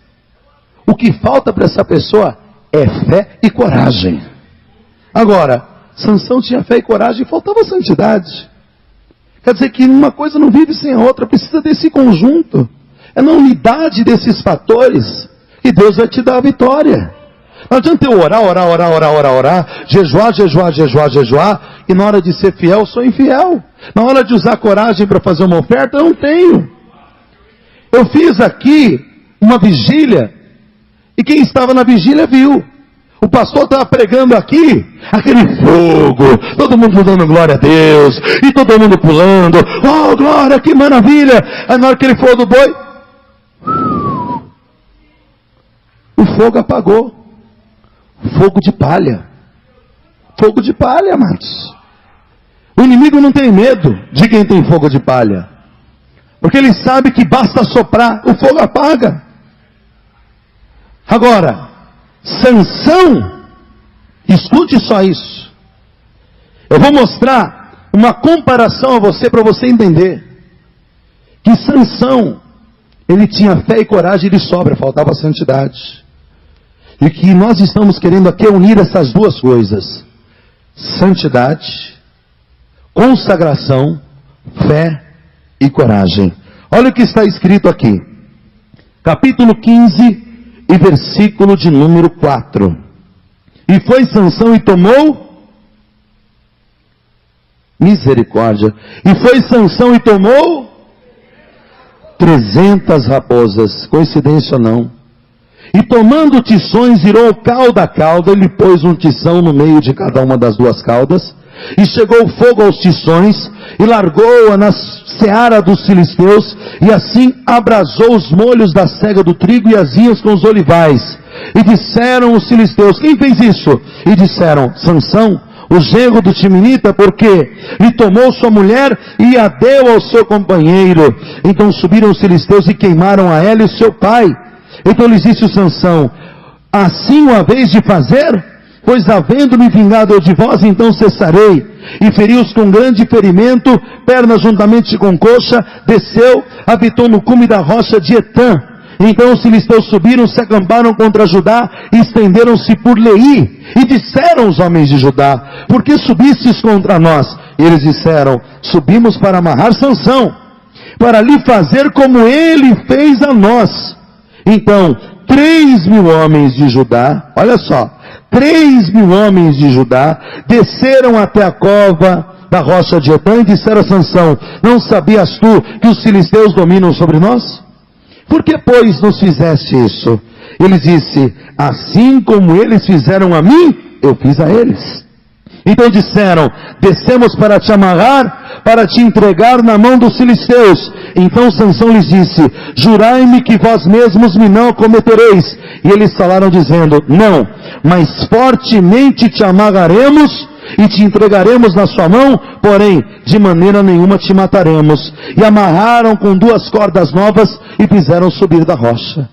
Speaker 1: O que falta para essa pessoa é fé e coragem. Agora, Sansão tinha fé e coragem e faltava santidade. Quer dizer que uma coisa não vive sem a outra, precisa desse conjunto. É na unidade desses fatores que Deus vai te dar a vitória. Não adianta eu orar, jejuar, e na hora de ser fiel, sou infiel. Na hora de usar coragem para fazer uma oferta, eu não tenho. Eu fiz aqui uma vigília, e quem estava na vigília viu. O pastor estava pregando aqui, aquele fogo, todo mundo dando glória a Deus, e todo mundo pulando, oh glória, que maravilha. Aí na hora que ele falou do boi, o fogo apagou. Fogo de palha. Fogo de palha, amados. O inimigo não tem medo de quem tem fogo de palha. Porque ele sabe que basta soprar, o fogo apaga. Agora, Sansão, escute só isso. Eu vou mostrar uma comparação a você para você entender. Que Sansão, ele tinha fé e coragem de sobra, faltava santidade. E que nós estamos querendo aqui unir essas duas coisas. Santidade, consagração, fé e coragem. Olha o que está escrito aqui. Capítulo 15 e versículo de número 4. E foi Sansão e tomou misericórdia. E foi Sansão e tomou 300 raposas. Coincidência ou não? E tomando tições, virou cauda a cauda, ele pôs um tição no meio de cada uma das duas caudas, e chegou o fogo aos tições, e largou-a na seara dos filisteus, e assim abrasou os molhos da cega do trigo e as vinhas com os olivais. E disseram os filisteus, quem fez isso? E disseram, Sansão, o genro do Timinita, porque lhe tomou sua mulher e a deu ao seu companheiro. Então subiram os filisteus e queimaram a ela e seu pai. Então lhes disse o Sansão, assim o haveis de fazer? Pois havendo-me vingado eu de vós, então cessarei. E feriu-os com grande ferimento, pernas juntamente com coxa, desceu, habitou no cume da rocha de Etã. Então os filisteus subiram, se acamparam contra Judá, e estenderam-se por Leí. E disseram os homens de Judá, por que subistes contra nós? E eles disseram, subimos para amarrar Sansão, para lhe fazer como ele fez a nós. Então, 3.000 homens de Judá, olha só, 3.000 homens de Judá, desceram até a cova da rocha de Etã e disseram a Sansão, não sabias tu que os filisteus dominam sobre nós? Por que, pois, nos fizeste isso? Ele disse, assim como eles fizeram a mim, eu fiz a eles. Então disseram, descemos para te amarrar, para te entregar na mão dos filisteus. Então Sansão lhes disse, jurai-me que vós mesmos me não cometereis. E eles falaram dizendo, não, mas fortemente te amarraremos, e te entregaremos na sua mão, porém, de maneira nenhuma te mataremos. E amarraram com 2 cordas novas e fizeram subir da rocha.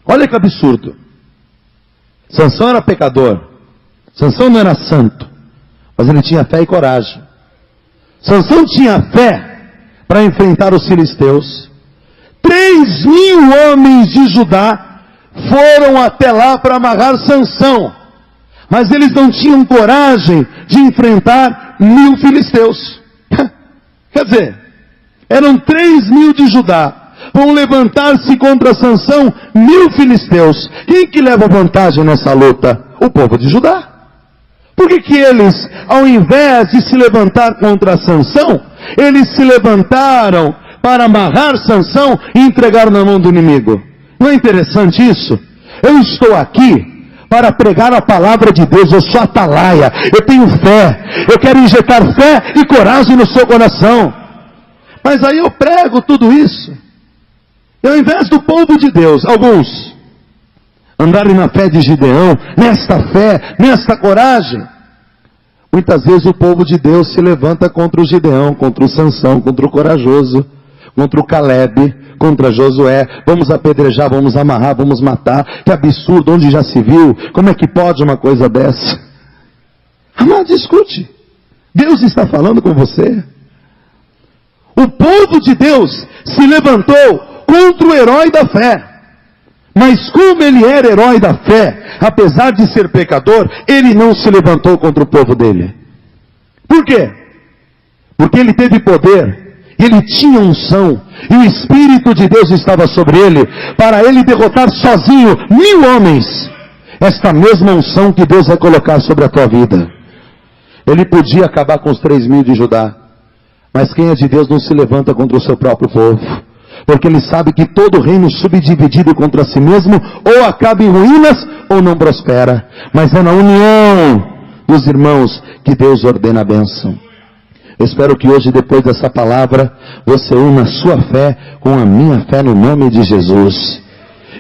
Speaker 1: Olha que absurdo. Sansão era pecador. Sansão não era santo, mas ele tinha fé e coragem. Sansão tinha fé para enfrentar os filisteus. 3.000 homens de Judá foram até lá para amarrar Sansão, mas eles não tinham coragem de enfrentar 1.000 filisteus. Quer dizer, eram 3.000 de Judá, vão levantar-se contra Sansão 1.000 filisteus. Quem que leva vantagem nessa luta? O povo de Judá. Por que eles, ao invés de se levantar contra Sansão, eles se levantaram para amarrar Sansão e entregar na mão do inimigo? Não é interessante isso? Eu estou aqui para pregar a palavra de Deus, eu sou atalaia, eu tenho fé, eu quero injetar fé e coragem no seu coração. Mas aí eu prego tudo isso, e ao invés do povo de Deus, alguns andarem na fé de Gideão, nesta fé, nesta coragem, muitas vezes o povo de Deus se levanta contra o Gideão, contra o Sansão, contra o corajoso, contra o Caleb, contra Josué. Vamos apedrejar, vamos amarrar, vamos matar. Que absurdo, onde já se viu? Como é que pode uma coisa dessa? Amado, escute, Deus está falando com você. O povo de Deus se levantou contra o herói da fé. Mas como ele era herói da fé, apesar de ser pecador, ele não se levantou contra o povo dele. Por quê? Porque ele teve poder, ele tinha unção, e o Espírito de Deus estava sobre ele, para ele derrotar sozinho 1.000 homens. Esta mesma unção que Deus vai colocar sobre a tua vida. Ele podia acabar com os 3.000 de Judá, mas quem é de Deus não se levanta contra o seu próprio povo, porque ele sabe que todo reino subdividido contra si mesmo, ou acaba em ruínas, ou não prospera. Mas é na união dos irmãos que Deus ordena a bênção. Eu espero que hoje, depois dessa palavra, você una a sua fé com a minha fé no nome de Jesus.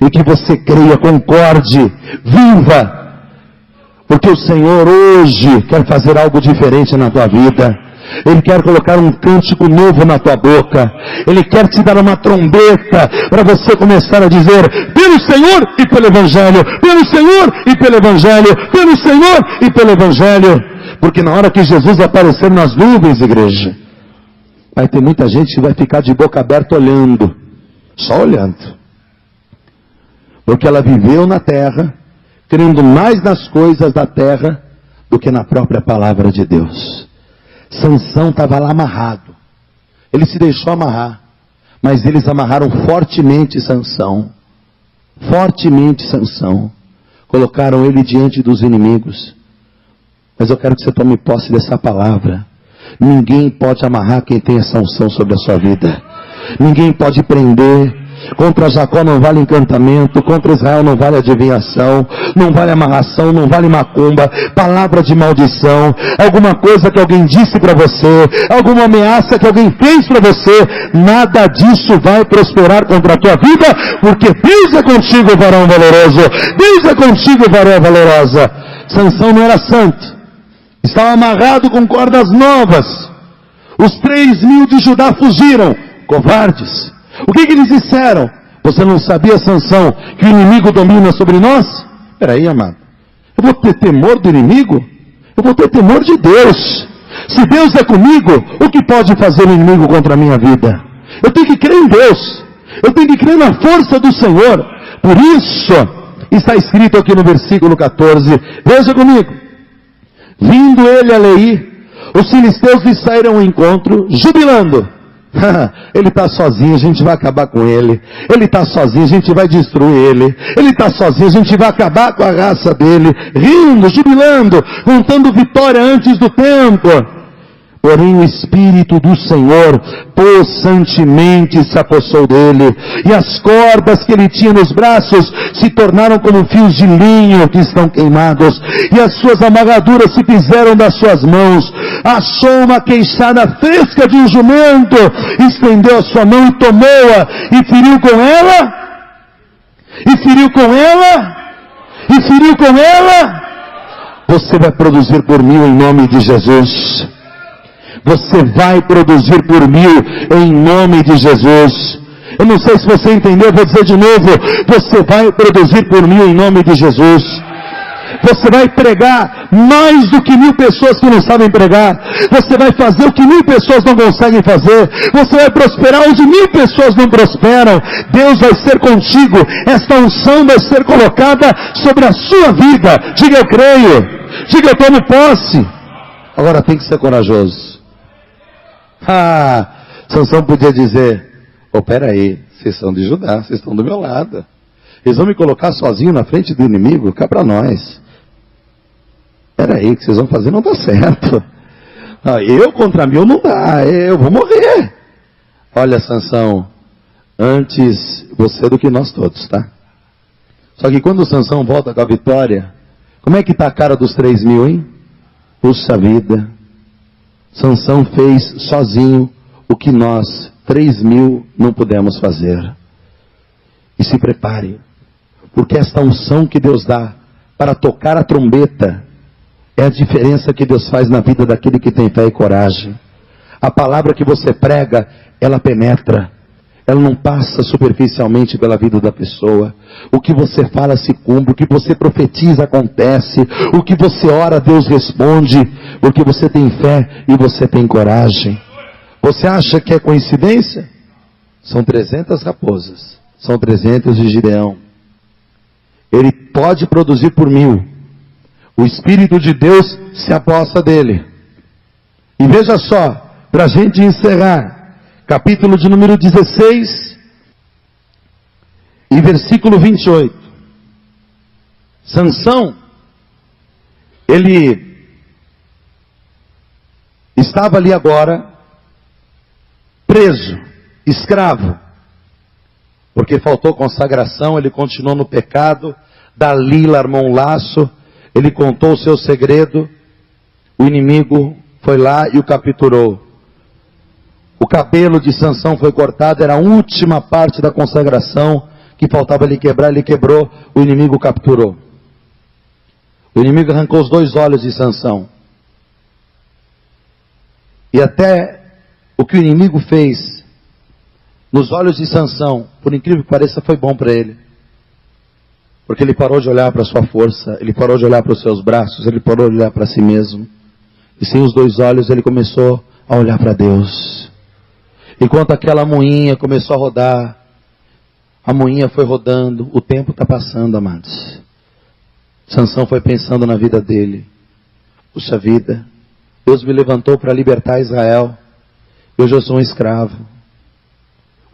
Speaker 1: E que você creia, concorde, viva. Porque o Senhor hoje quer fazer algo diferente na tua vida. Ele quer colocar um cântico novo na tua boca. Ele quer te dar uma trombeta para você começar a dizer: pelo Senhor e pelo Evangelho, pelo Senhor e pelo Evangelho, pelo Senhor e pelo Evangelho. Porque na hora que Jesus aparecer nas nuvens, igreja, vai ter muita gente que vai ficar de boca aberta olhando, só olhando. Porque ela viveu na terra, crendo mais nas coisas da terra do que na própria palavra de Deus. Sansão estava lá amarrado. Ele se deixou amarrar. Mas eles amarraram fortemente Sansão. Fortemente Sansão. Colocaram ele diante dos inimigos. Mas eu quero que você tome posse dessa palavra. Ninguém pode amarrar quem tem essa unção sobre a sua vida. Ninguém pode prender. Contra Jacó não vale encantamento, contra Israel não vale adivinhação, não vale amarração, não vale macumba, palavra de maldição, alguma coisa que alguém disse para você, alguma ameaça que alguém fez para você, nada disso vai prosperar contra a tua vida, porque Deus é contigo, varão valoroso, Deus é contigo, varão valorosa. Sansão não era santo, estava amarrado com cordas novas. Os 3.000 de Judá fugiram, covardes. O que eles disseram? Você não sabia, Sansão, que o inimigo domina sobre nós? Peraí, amado. Eu vou ter temor do inimigo? Eu vou ter temor de Deus. Se Deus é comigo, o que pode fazer o inimigo contra a minha vida? Eu tenho que crer em Deus. Eu tenho que crer na força do Senhor. Por isso, está escrito aqui no versículo 14. Veja comigo. Vindo ele a Leí, os filisteus lhe saíram ao encontro, jubilando. Ele está sozinho, a gente vai acabar com ele. Ele está sozinho, a gente vai destruir ele. Ele está sozinho, a gente vai acabar com a raça dele. Rindo, jubilando, contando vitória antes do tempo. Porém o Espírito do Senhor possantemente se apossou dele, e as cordas que ele tinha nos braços se tornaram como fios de linho que estão queimados, e as suas amarraduras se fizeram das suas mãos. Achou uma queixada fresca de um jumento, estendeu a sua mão e tomou-a, e feriu com ela, e feriu com ela, e feriu com ela Você vai produzir por 1000 em nome de Jesus. Você vai produzir por 1000 em nome de Jesus. Eu não sei se você entendeu, vou dizer de novo. Você vai produzir por 1000 em nome de Jesus. Você vai pregar mais do que 1000 pessoas que não sabem pregar. Você vai fazer o que 1000 pessoas não conseguem fazer. Você vai prosperar onde 1000 pessoas não prosperam. Deus vai ser contigo. Esta unção vai ser colocada sobre a sua vida. Diga eu creio. Diga eu tomo posse. Agora tem que ser corajoso. Sansão podia dizer: peraí, vocês são de Judá, vocês estão do meu lado. Eles vão me colocar sozinho na frente do inimigo? Cá para nós. Peraí, o que vocês vão fazer não dá certo. Eu contra 1000 não dá, eu vou morrer. Olha, Sansão, antes você do que nós todos, tá? Só que quando o Sansão volta com a vitória, como é que está a cara dos 3000, hein? Puxa vida, Sansão fez sozinho o que nós, 3000, não pudemos fazer. E se prepare, porque esta unção que Deus dá para tocar a trombeta é a diferença que Deus faz na vida daquele que tem fé e coragem. A palavra que você prega, ela penetra. Ela não passa superficialmente pela vida da pessoa. O que você fala se cumpre. O que você profetiza acontece. O que você ora, Deus responde. Porque você tem fé e você tem coragem. Você acha que é coincidência? São 300 raposas. São 300 de Gideão. Ele pode produzir por 1000. O Espírito de Deus se aposta dele. E veja só, para a gente encerrar, capítulo de número 16, e versículo 28. Sansão, ele estava ali agora, preso, escravo, porque faltou consagração, ele continuou no pecado. Dalila armou um laço, ele contou o seu segredo, o inimigo foi lá e o capturou. O cabelo de Sansão foi cortado, era a última parte da consagração que faltava ele quebrar, ele quebrou, o inimigo capturou. O inimigo arrancou os 2 olhos de Sansão. E até o que o inimigo fez nos olhos de Sansão, por incrível que pareça, foi bom para ele. Porque ele parou de olhar para a sua força, ele parou de olhar para os seus braços, ele parou de olhar para si mesmo. E sem os 2 olhos ele começou a olhar para Deus. Enquanto aquela moinha começou a rodar, a moinha foi rodando, o tempo está passando, amados. Sansão foi pensando na vida dele. Puxa vida, Deus me levantou para libertar Israel. Hoje eu sou um escravo.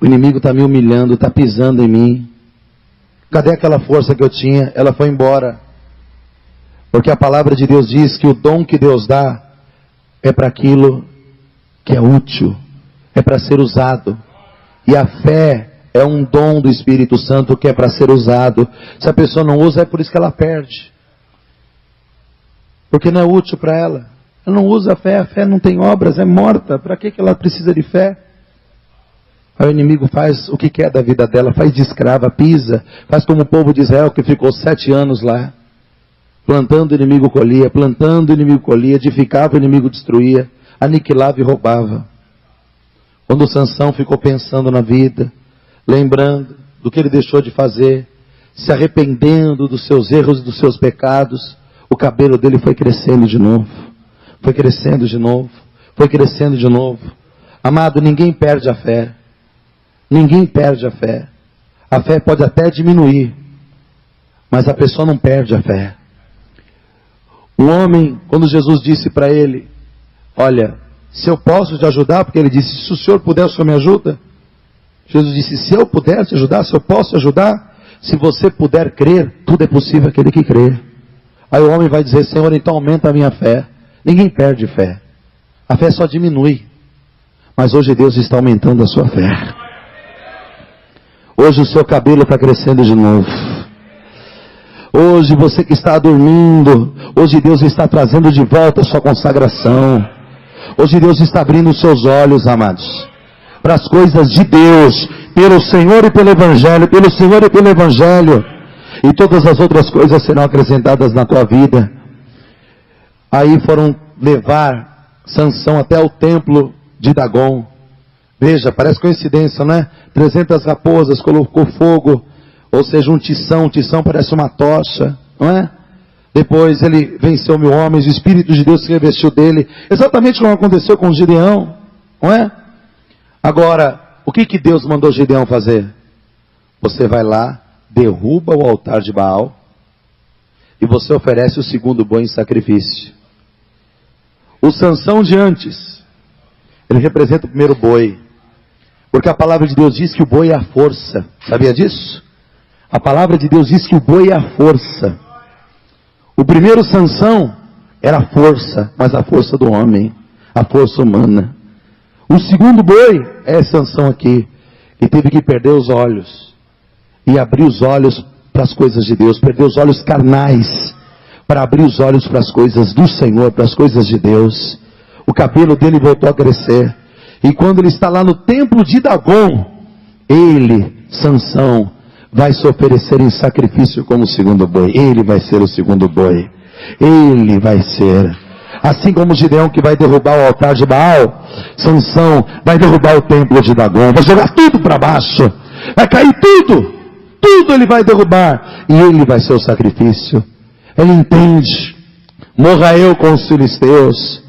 Speaker 1: O inimigo está me humilhando, está pisando em mim. Cadê aquela força que eu tinha? Ela foi embora. Porque a palavra de Deus diz que o dom que Deus dá é para aquilo que é útil, é para ser usado. E a fé é um dom do Espírito Santo que é para ser usado. Se a pessoa não usa, é por isso que ela perde. Porque não é útil para ela. Ela não usa a fé não tem obras, é morta. Para que ela precisa de fé? Aí o inimigo faz o que quer da vida dela, faz de escrava, pisa, faz como o povo de Israel que ficou 7 anos lá. Plantando o inimigo colhia, plantando o inimigo colhia, edificava o inimigo destruía, aniquilava e roubava. Quando Sansão ficou pensando na vida, lembrando do que ele deixou de fazer, se arrependendo dos seus erros e dos seus pecados, o cabelo dele foi crescendo de novo. Foi crescendo de novo. Foi crescendo de novo. Amado, ninguém perde a fé. Ninguém perde a fé. A fé pode até diminuir, mas a pessoa não perde a fé. O homem, quando Jesus disse para ele, olha, se eu posso te ajudar, porque ele disse, se o Senhor puder, o Senhor me ajuda? Jesus disse, se eu puder te ajudar, se eu posso te ajudar, se você puder crer, tudo é possível aquele que crê. Aí o homem vai dizer, Senhor, então aumenta a minha fé. Ninguém perde fé. A fé só diminui. Mas hoje Deus está aumentando a sua fé. Hoje o seu cabelo está crescendo de novo. Hoje você que está dormindo, hoje Deus está trazendo de volta a sua consagração. Hoje Deus está abrindo os seus olhos, amados, para as coisas de Deus, pelo Senhor e pelo Evangelho, pelo Senhor e pelo Evangelho. E todas as outras coisas serão acrescentadas na tua vida. Aí foram levar Sansão até o templo de Dagon. Veja, parece coincidência, né? 300 raposas, colocou fogo, ou seja, um tição parece uma tocha, não é? Depois ele venceu 1000 homens, o Espírito de Deus se revestiu dele, exatamente como aconteceu com Gideão, não é? Agora, o que Deus mandou Gideão fazer? Você vai lá, derruba o altar de Baal, e você oferece o segundo boi em sacrifício. O Sansão de antes, ele representa o primeiro boi, porque a palavra de Deus diz que o boi é a força, sabia disso? A palavra de Deus diz que o boi é a força. O primeiro Sansão era a força, mas a força do homem, a força humana. O segundo boi é Sansão aqui, que teve que perder os olhos, e abrir os olhos para as coisas de Deus, perder os olhos carnais, para abrir os olhos para as coisas do Senhor, para as coisas de Deus. O cabelo dele voltou a crescer, e quando ele está lá no templo de Dagon, ele, Sansão, vai se oferecer em sacrifício como o segundo boi. Ele vai ser o segundo boi. Ele vai ser. Assim como Gideão que vai derrubar o altar de Baal, Sansão vai derrubar o templo de Dagon, vai jogar tudo para baixo, vai cair tudo ele vai derrubar, e ele vai ser o sacrifício. Ele entende, morra eu com os filisteus,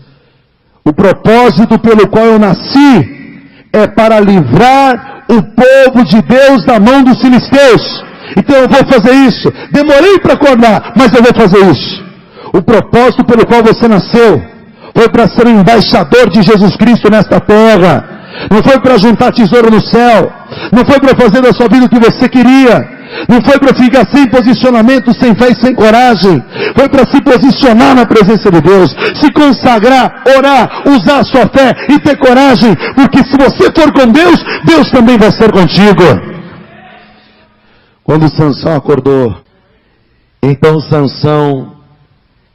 Speaker 1: o propósito pelo qual eu nasci é para livrar o povo de Deus da mão dos filisteus. Então eu vou fazer isso. Demorei para acordar, mas eu vou fazer isso. O propósito pelo qual você nasceu foi para ser um embaixador de Jesus Cristo nesta terra. Não foi para juntar tesouro no céu. Não foi para fazer da sua vida o que você queria. Não foi para ficar sem posicionamento, sem fé e sem coragem. Foi para se posicionar na presença de Deus, se consagrar, orar, usar a sua fé e ter coragem, porque se você for com Deus, Deus também vai ser contigo. Quando Sansão acordou, então Sansão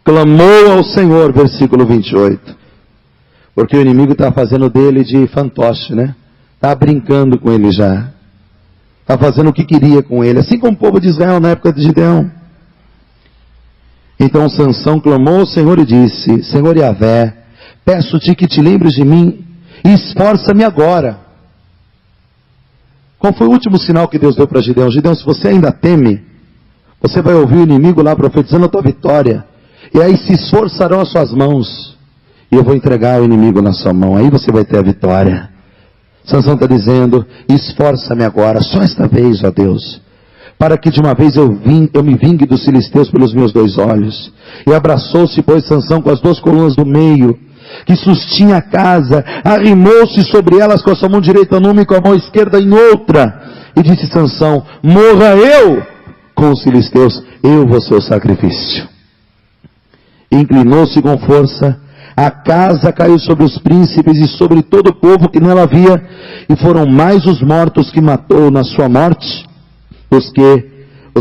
Speaker 1: clamou ao Senhor, versículo 28, porque o inimigo está fazendo dele de fantoche, né? Está brincando com ele já. Está fazendo o que queria com ele, assim como o povo de Israel na época de Gideão. Então Sansão clamou ao Senhor e disse: Senhor Yahvé, peço-te que te lembres de mim e esforça-me agora. Qual foi o último sinal que Deus deu para Gideão? Gideão, se você ainda teme, você vai ouvir o inimigo lá profetizando a tua vitória, e aí se esforçarão as suas mãos, e eu vou entregar o inimigo na sua mão, aí você vai ter a vitória. Sansão está dizendo: esforça-me agora, só esta vez, ó Deus, para que de uma vez eu me vingue dos filisteus pelos meus 2 olhos. E abraçou-se, pois, Sansão com as 2 colunas do meio, que sustinha a casa, arrimou-se sobre elas com a sua mão direita numa e com a mão esquerda em outra, e disse Sansão: morra eu com os filisteus, eu vou ser o sacrifício. Inclinou-se com força, a casa caiu sobre os príncipes e sobre todo o povo que nela havia, e foram mais os mortos que matou na sua morte, os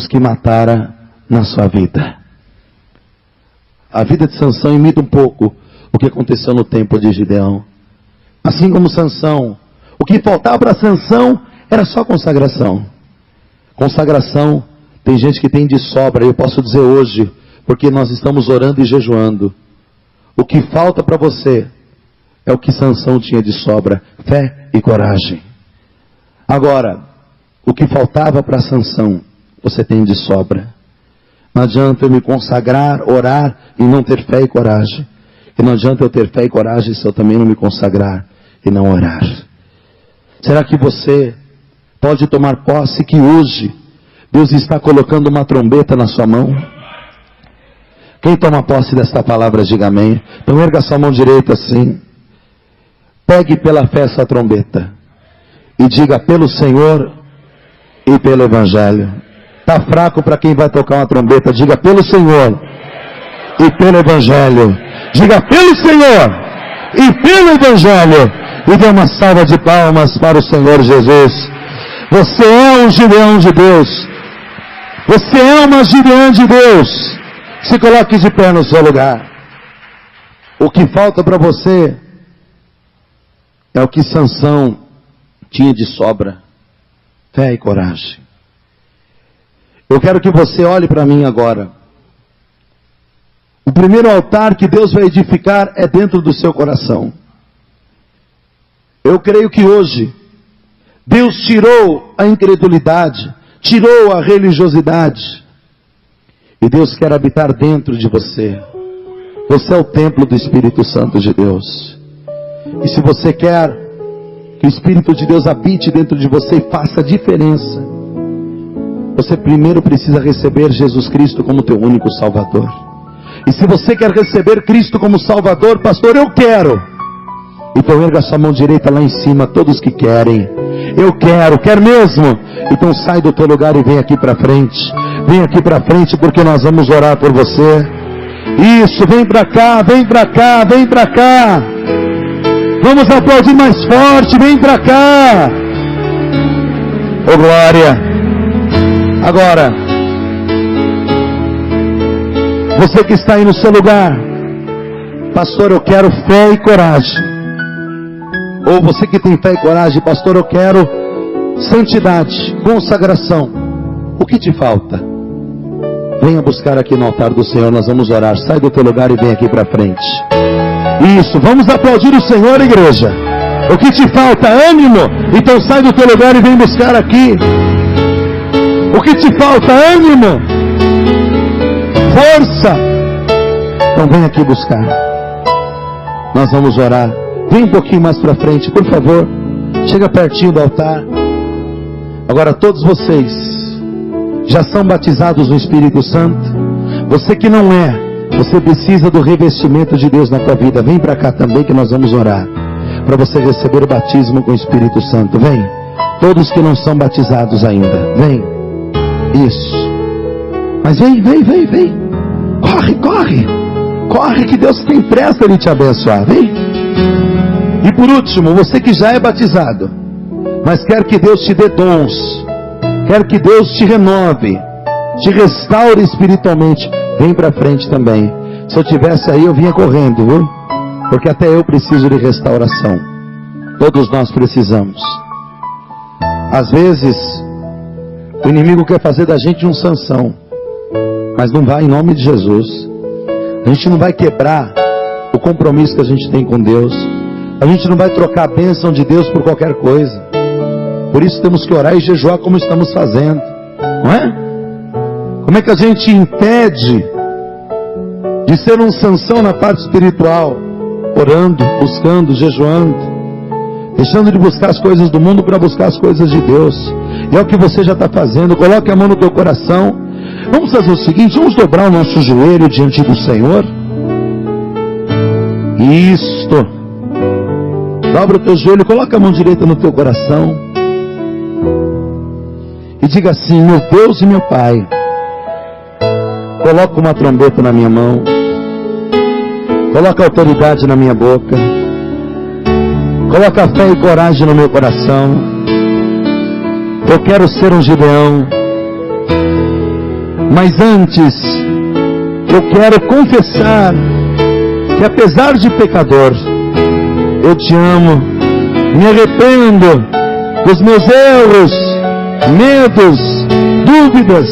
Speaker 1: que matara na sua vida. A vida de Sansão imita um pouco o que aconteceu no tempo de Gideão. Assim como Sansão, o que faltava para Sansão era só consagração. Consagração, tem gente que tem de sobra, eu posso dizer hoje, porque nós estamos orando e jejuando. O que falta para você é o que Sansão tinha de sobra: fé e coragem. Agora, o que faltava para Sansão, você tem de sobra. Não adianta eu me consagrar, orar e não ter fé e coragem. E não adianta eu ter fé e coragem se eu também não me consagrar e não orar. Será que você pode tomar posse que hoje Deus está colocando uma trombeta na sua mão? Quem toma posse desta palavra, diga amém. Então erga sua mão direita assim. Pegue pela fé essa trombeta. E diga: pelo Senhor e pelo Evangelho. Está fraco para quem vai tocar uma trombeta. Diga: pelo Senhor e pelo Evangelho. Diga: pelo Senhor e pelo Evangelho. E dê uma salva de palmas para o Senhor Jesus. Você é um Gideão de Deus. Você é uma Gideã de Deus. Se coloque de pé no seu lugar. O que falta para você é o que Sansão tinha de sobra: fé e coragem. Eu quero que você olhe para mim agora. O primeiro altar que Deus vai edificar é dentro do seu coração. Eu creio que hoje Deus tirou a incredulidade, tirou a religiosidade, e Deus quer habitar dentro de você. Você é o templo do Espírito Santo de Deus. E se você quer que o Espírito de Deus habite dentro de você e faça a diferença, você primeiro precisa receber Jesus Cristo como teu único Salvador. E se você quer receber Cristo como Salvador, pastor, eu quero. Então erga sua mão direita lá em cima, todos que querem. Eu quero, quer mesmo? Então sai do teu lugar e vem aqui para frente. Vem aqui para frente porque nós vamos orar por você. Isso, vem para cá, vem para cá, vem para cá. Vamos aplaudir mais forte, vem para cá. Ô glória. Agora, você que está aí no seu lugar, pastor, eu quero fé e coragem. Ou você que tem fé e coragem, pastor, eu quero santidade, consagração. O que te falta? Venha buscar aqui no altar do Senhor, nós vamos orar. Sai do teu lugar e vem aqui para frente. Isso, vamos aplaudir o Senhor, igreja. O que te falta? Ânimo. Então sai do teu lugar e vem buscar aqui. O que te falta? Ânimo. Força. Então vem aqui buscar. Nós vamos orar. Vem um pouquinho mais para frente, por favor. Chega pertinho do altar. Agora todos vocês já são batizados no Espírito Santo. Você que não é, você precisa do revestimento de Deus na tua vida. Vem para cá também que nós vamos orar para você receber o batismo com o Espírito Santo. Vem. Todos que não são batizados ainda. Vem. Isso. Mas vem, vem, vem, vem. Corre, corre. Corre que Deus tem pressa de te abençoar. Vem. E por último, você que já é batizado, mas quer que Deus te dê dons, quer que Deus te renove, te restaure espiritualmente, vem para frente também. Se eu tivesse aí, eu vinha correndo, viu? Porque até eu preciso de restauração. Todos nós precisamos. Às vezes, o inimigo quer fazer da gente um Sansão, mas não vai em nome de Jesus. A gente não vai quebrar o compromisso que a gente tem com Deus. A gente não vai trocar a bênção de Deus por qualquer coisa. Por isso temos que orar e jejuar como estamos fazendo, não é? Como é que a gente impede de ser um Sansão na parte espiritual? Orando, buscando, jejuando, deixando de buscar as coisas do mundo para buscar as coisas de Deus. E é o que você já está fazendo. Coloque a mão no teu coração. Vamos fazer o seguinte, vamos dobrar o nosso joelho diante do Senhor. Isto. Dobra o teu joelho, coloca a mão direita no teu coração. E diga assim: meu Deus e meu Pai, coloca uma trombeta na minha mão. Coloca autoridade na minha boca. Coloca fé e coragem no meu coração. Eu quero ser um Gideão. Mas antes, eu quero confessar que apesar de pecador, eu te amo, me arrependo dos meus erros, medos, dúvidas,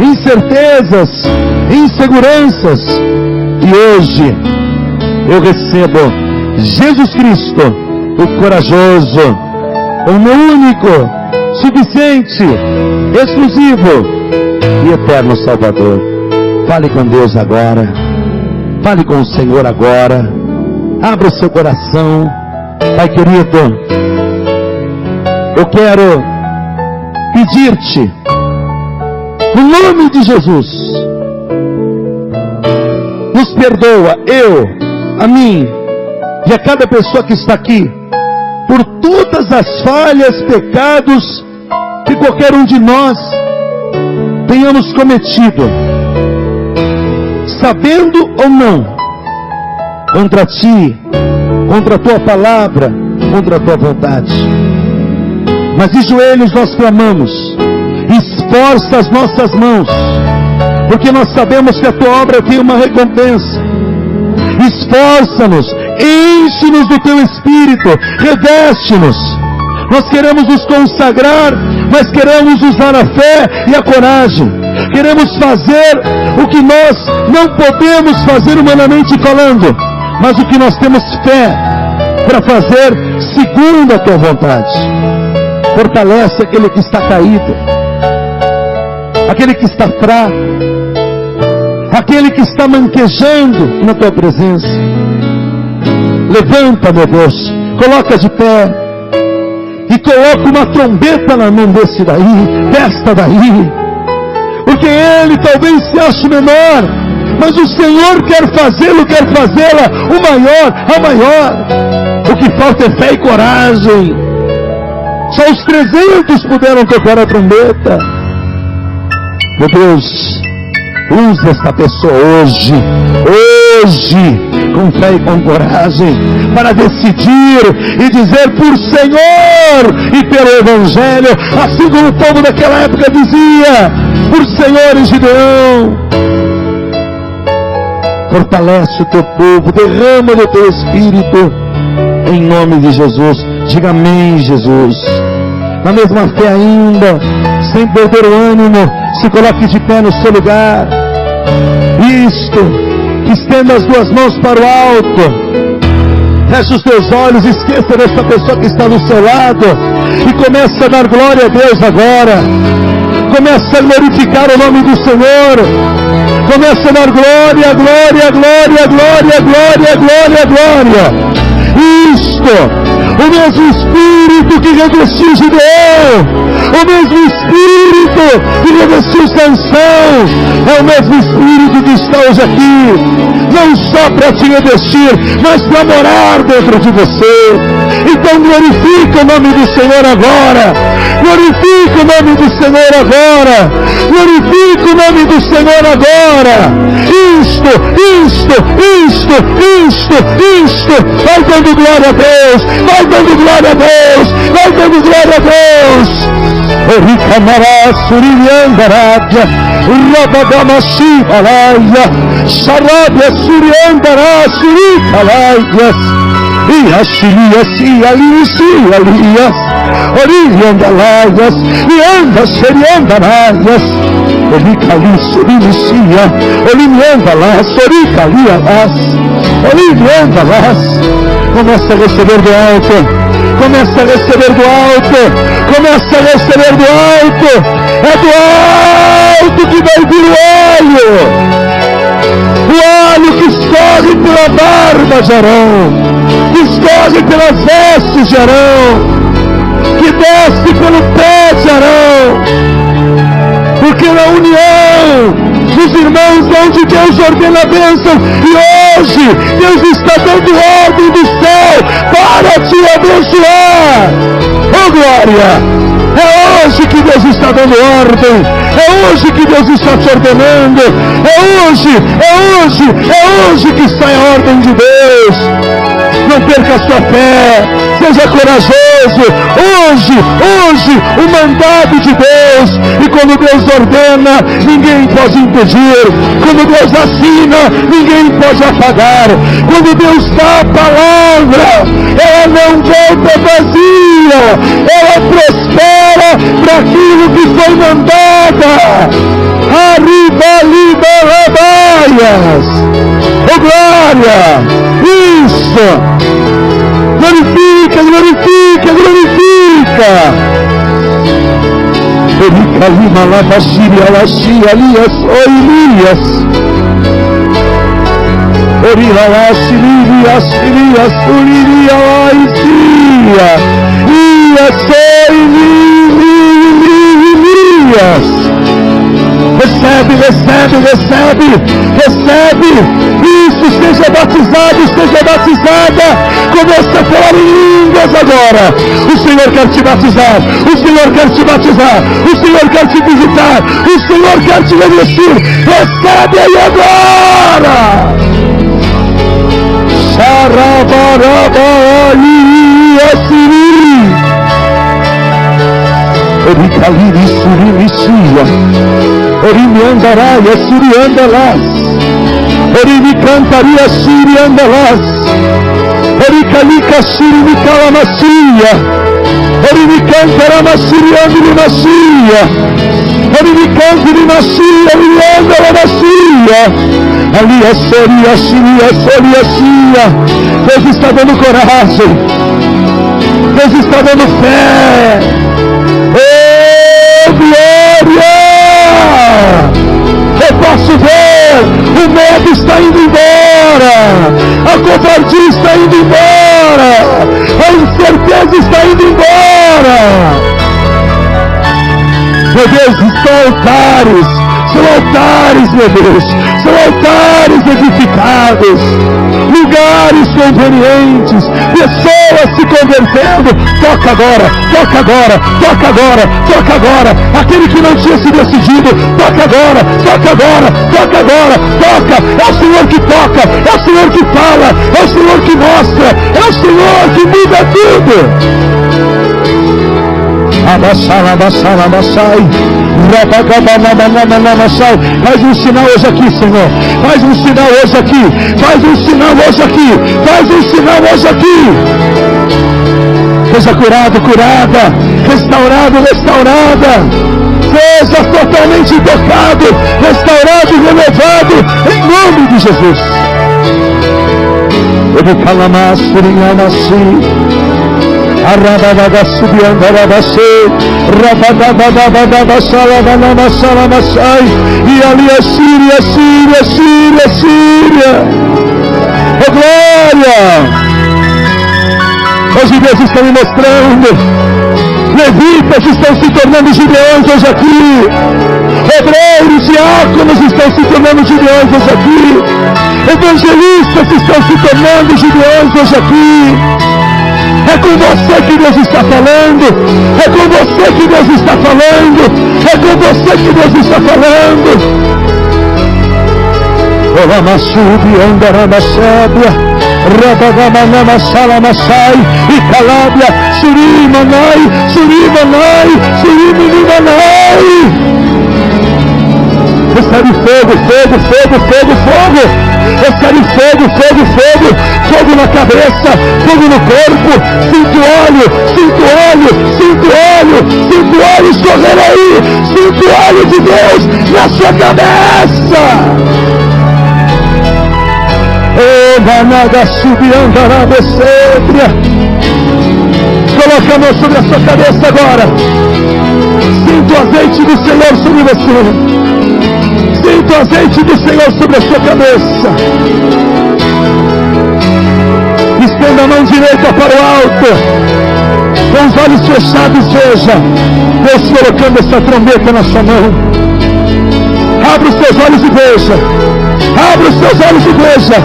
Speaker 1: incertezas, inseguranças. E hoje eu recebo Jesus Cristo, o corajoso, o meu único, suficiente, exclusivo e eterno Salvador. Fale com Deus agora. Fale com o Senhor agora. Abra o seu coração. Pai querido, eu quero pedir-te, no nome de Jesus, nos perdoa, eu, a mim e a cada pessoa que está aqui, por todas as falhas, pecados que qualquer um de nós tenhamos cometido, sabendo ou não, contra ti, contra a tua palavra, contra a tua vontade. Mas de joelhos nós clamamos: esforça as nossas mãos, porque nós sabemos que a tua obra tem uma recompensa. Esforça-nos, enche-nos do teu Espírito, reveste-nos. Nós queremos nos consagrar, mas queremos usar a fé e a coragem. Queremos fazer o que nós não podemos fazer humanamente falando, mas o que nós temos fé para fazer segundo a tua vontade. Fortalece aquele que está caído, aquele que está fraco, aquele que está manquejando na tua presença. Levanta, meu Deus, coloca de pé e coloca uma trombeta na mão desse daí, desta daí, porque ele talvez se ache menor, mas o Senhor quer fazê-lo, quer fazê-la o maior, a maior. O que falta é fé e coragem. Só os 300 puderam tocar a trombeta. Meu Deus, usa esta pessoa hoje, com fé e com coragem, para decidir e dizer por Senhor e pelo Evangelho, assim como o povo daquela época dizia, por Senhor e Gideão. Fortalece o teu povo, derrama do teu Espírito, em nome de Jesus. Diga amém, Jesus. Na mesma fé ainda, sem perder o ânimo, se coloque de pé no seu lugar. Isto. Estenda as duas mãos para o alto. Feche os teus olhos, esqueça desta pessoa que está do seu lado e comece a dar glória a Deus agora. Comece a glorificar o nome do Senhor. Comece a dar glória, glória, glória, glória, glória, glória, glória. Isto. O mesmo Espírito que revestiu Gideão, o mesmo Espírito que revestiu Sansão, é o mesmo Espírito que está hoje aqui, não só para te revestir, mas para morar dentro de você. Então glorifica o nome do Senhor agora, glorifica o nome do Senhor agora, glorifica o nome do Senhor agora. Isto, vai dando glória a Deus, vai dando glória a Deus, vai dando glória a Deus. Oricamará, Suriandarádia, Rabadamashi, Alaia, Sarabia, Suriandará, Suricalaias, Iashilias, Ialisialias, Oriandalaias, Ianda, Seriandaraias, Oricali, Surinicia, Olimiandalas, Oricalialas, Olimiandalas. Começa a receber do alto, começa a receber do alto, começa a receber do alto. É do alto que vai vir o óleo que escorre pela barba de Arão, que escorre pelas vestes de Arão, que desce pelo pé de Arão. Porque na união dos irmãos onde Deus ordena a bênção, e hoje Deus está dando ordem do céu para te abençoar. Oh glória! É hoje que Deus está dando ordem, é hoje que Deus está te ordenando, é hoje que está a ordem de Deus. Não perca a sua fé, seja corajoso. Hoje, o mandado de Deus, e quando Deus ordena, ninguém pode impedir. Quando Deus assina, ninguém pode apagar. Quando Deus dá a palavra, ela não volta vazia, ela prospera para aquilo que foi mandada. Arriba, labaias. Oh glória! Isso! Glorifica, glorifica, glorifica! Erica lima lavashiri alashi alias oilias. Orila lashiri ashiri asuri alaisia. Ia soilias. Recebe, recebe, recebe, recebe. Isso, seja batizado, seja batizada. Começa a falar em línguas agora. O Senhor quer te batizar, o Senhor quer te batizar, o Senhor quer te visitar, o Senhor quer te revestir. Recebe aí agora. Oricaliri surimisia, orimiandaraia suriandalas, orimicantaria suriandalas, oricalica surimicalamacia, Ele me canta, era maciando de macia. Ele me canta de macia, ele anda na macia. Ali a seria, seria. Deus está dando coragem. Deus está dando fé. Oh, glória! Eu posso ver, o medo está indo embora, a covardia está indo embora, a incerteza está indo embora. Meu Deus, são altares, meu Deus, são altares edificados, lugares convenientes, pessoas se convertendo. Toca agora, toca agora, toca agora, toca agora. Aquele que não tinha se decidido, toca agora, toca agora, toca agora, toca. É o Senhor que toca, é o Senhor que fala, é o Senhor que mostra, é o Senhor que muda tudo. Faz um sinal hoje aqui, Senhor. Faz um sinal hoje aqui. Faz um sinal hoje aqui. Faz um sinal hoje aqui. Seja curado, curada. Restaurado, restaurada. Seja totalmente tocado, restaurado e renovado em nome de Jesus. Eu vou falar mais por Arrabada subiando Arabasei, Rabada Salamassai, e ali a Síria. Oh glória! Hoje Deus está me mostrando levitas estão se tornando gideões hoje aqui, obreiros, diáconos estão se tornando gideões hoje aqui, evangelistas estão se tornando gideões hoje aqui. É com você que Deus está falando. É com você que Deus está falando. É com você que Deus está falando. Olamassubi andaramassabia, Rabagamanama salamassai, e calábia, surimanai, surimanai. Recebe fogo. Recebe fogo na cabeça, fogo no corpo. Sinto óleo escorrer aí. Sinto óleo de Deus na sua cabeça. Oh, manada subiandará descebria. Coloque a mão sobre a sua cabeça agora. Sinto o azeite do Senhor sobre você. Sinto o azeite do Senhor sobre a sua cabeça. Estenda a mão direita para o alto. Com os olhos fechados, veja Deus colocando essa trombeta na sua mão. Abra os seus olhos e veja. Abra os seus olhos e veja.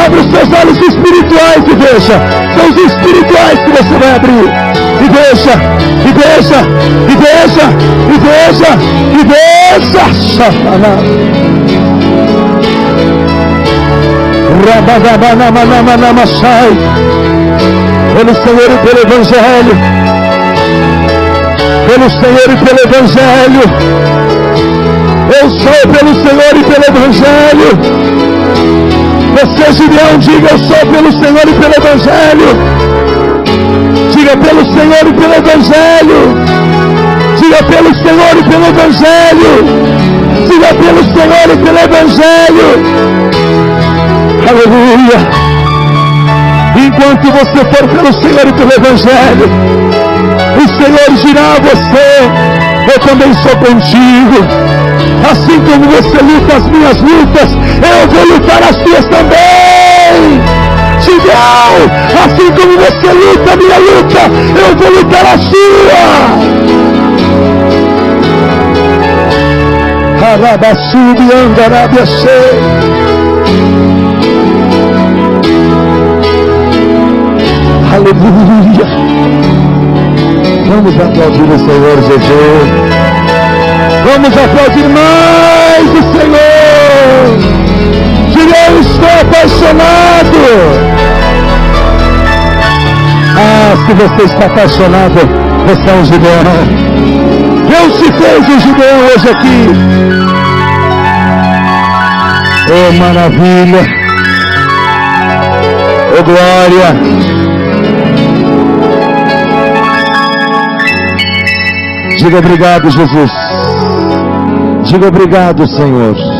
Speaker 1: Abra os seus olhos espirituais e veja. São os espirituais que você vai abrir. E veja. Satanás. Rabadabanamanamanamassai. Pelo Senhor e pelo Evangelho. Pelo Senhor e pelo Evangelho. Eu sou pelo Senhor e pelo Evangelho. Você, Gideão, diga: eu sou pelo Senhor e pelo Evangelho. Diga: pelo Senhor e pelo Evangelho. Diga: pelo Senhor e pelo Evangelho. Diga: pelo Senhor e pelo Evangelho. Aleluia. Enquanto você for pelo Senhor e pelo Evangelho, o Senhor dirá a você: eu também sou contigo. Assim como você luta as minhas lutas, eu vou lutar as tuas também. Gideão, assim como você luta a minha luta, eu vou lutar a sua. Arabassubi andarabese. Aleluia. Vamos aplaudir o Senhor Jesus. Vamos aplaudir mais o Senhor. Diga: eu estou apaixonado. Ah, se você está apaixonado, você é um Gideão. Deus te fez um Gideão hoje aqui. Oh, maravilha. Oh, glória. Diga obrigado, Jesus. Diga obrigado, Senhor.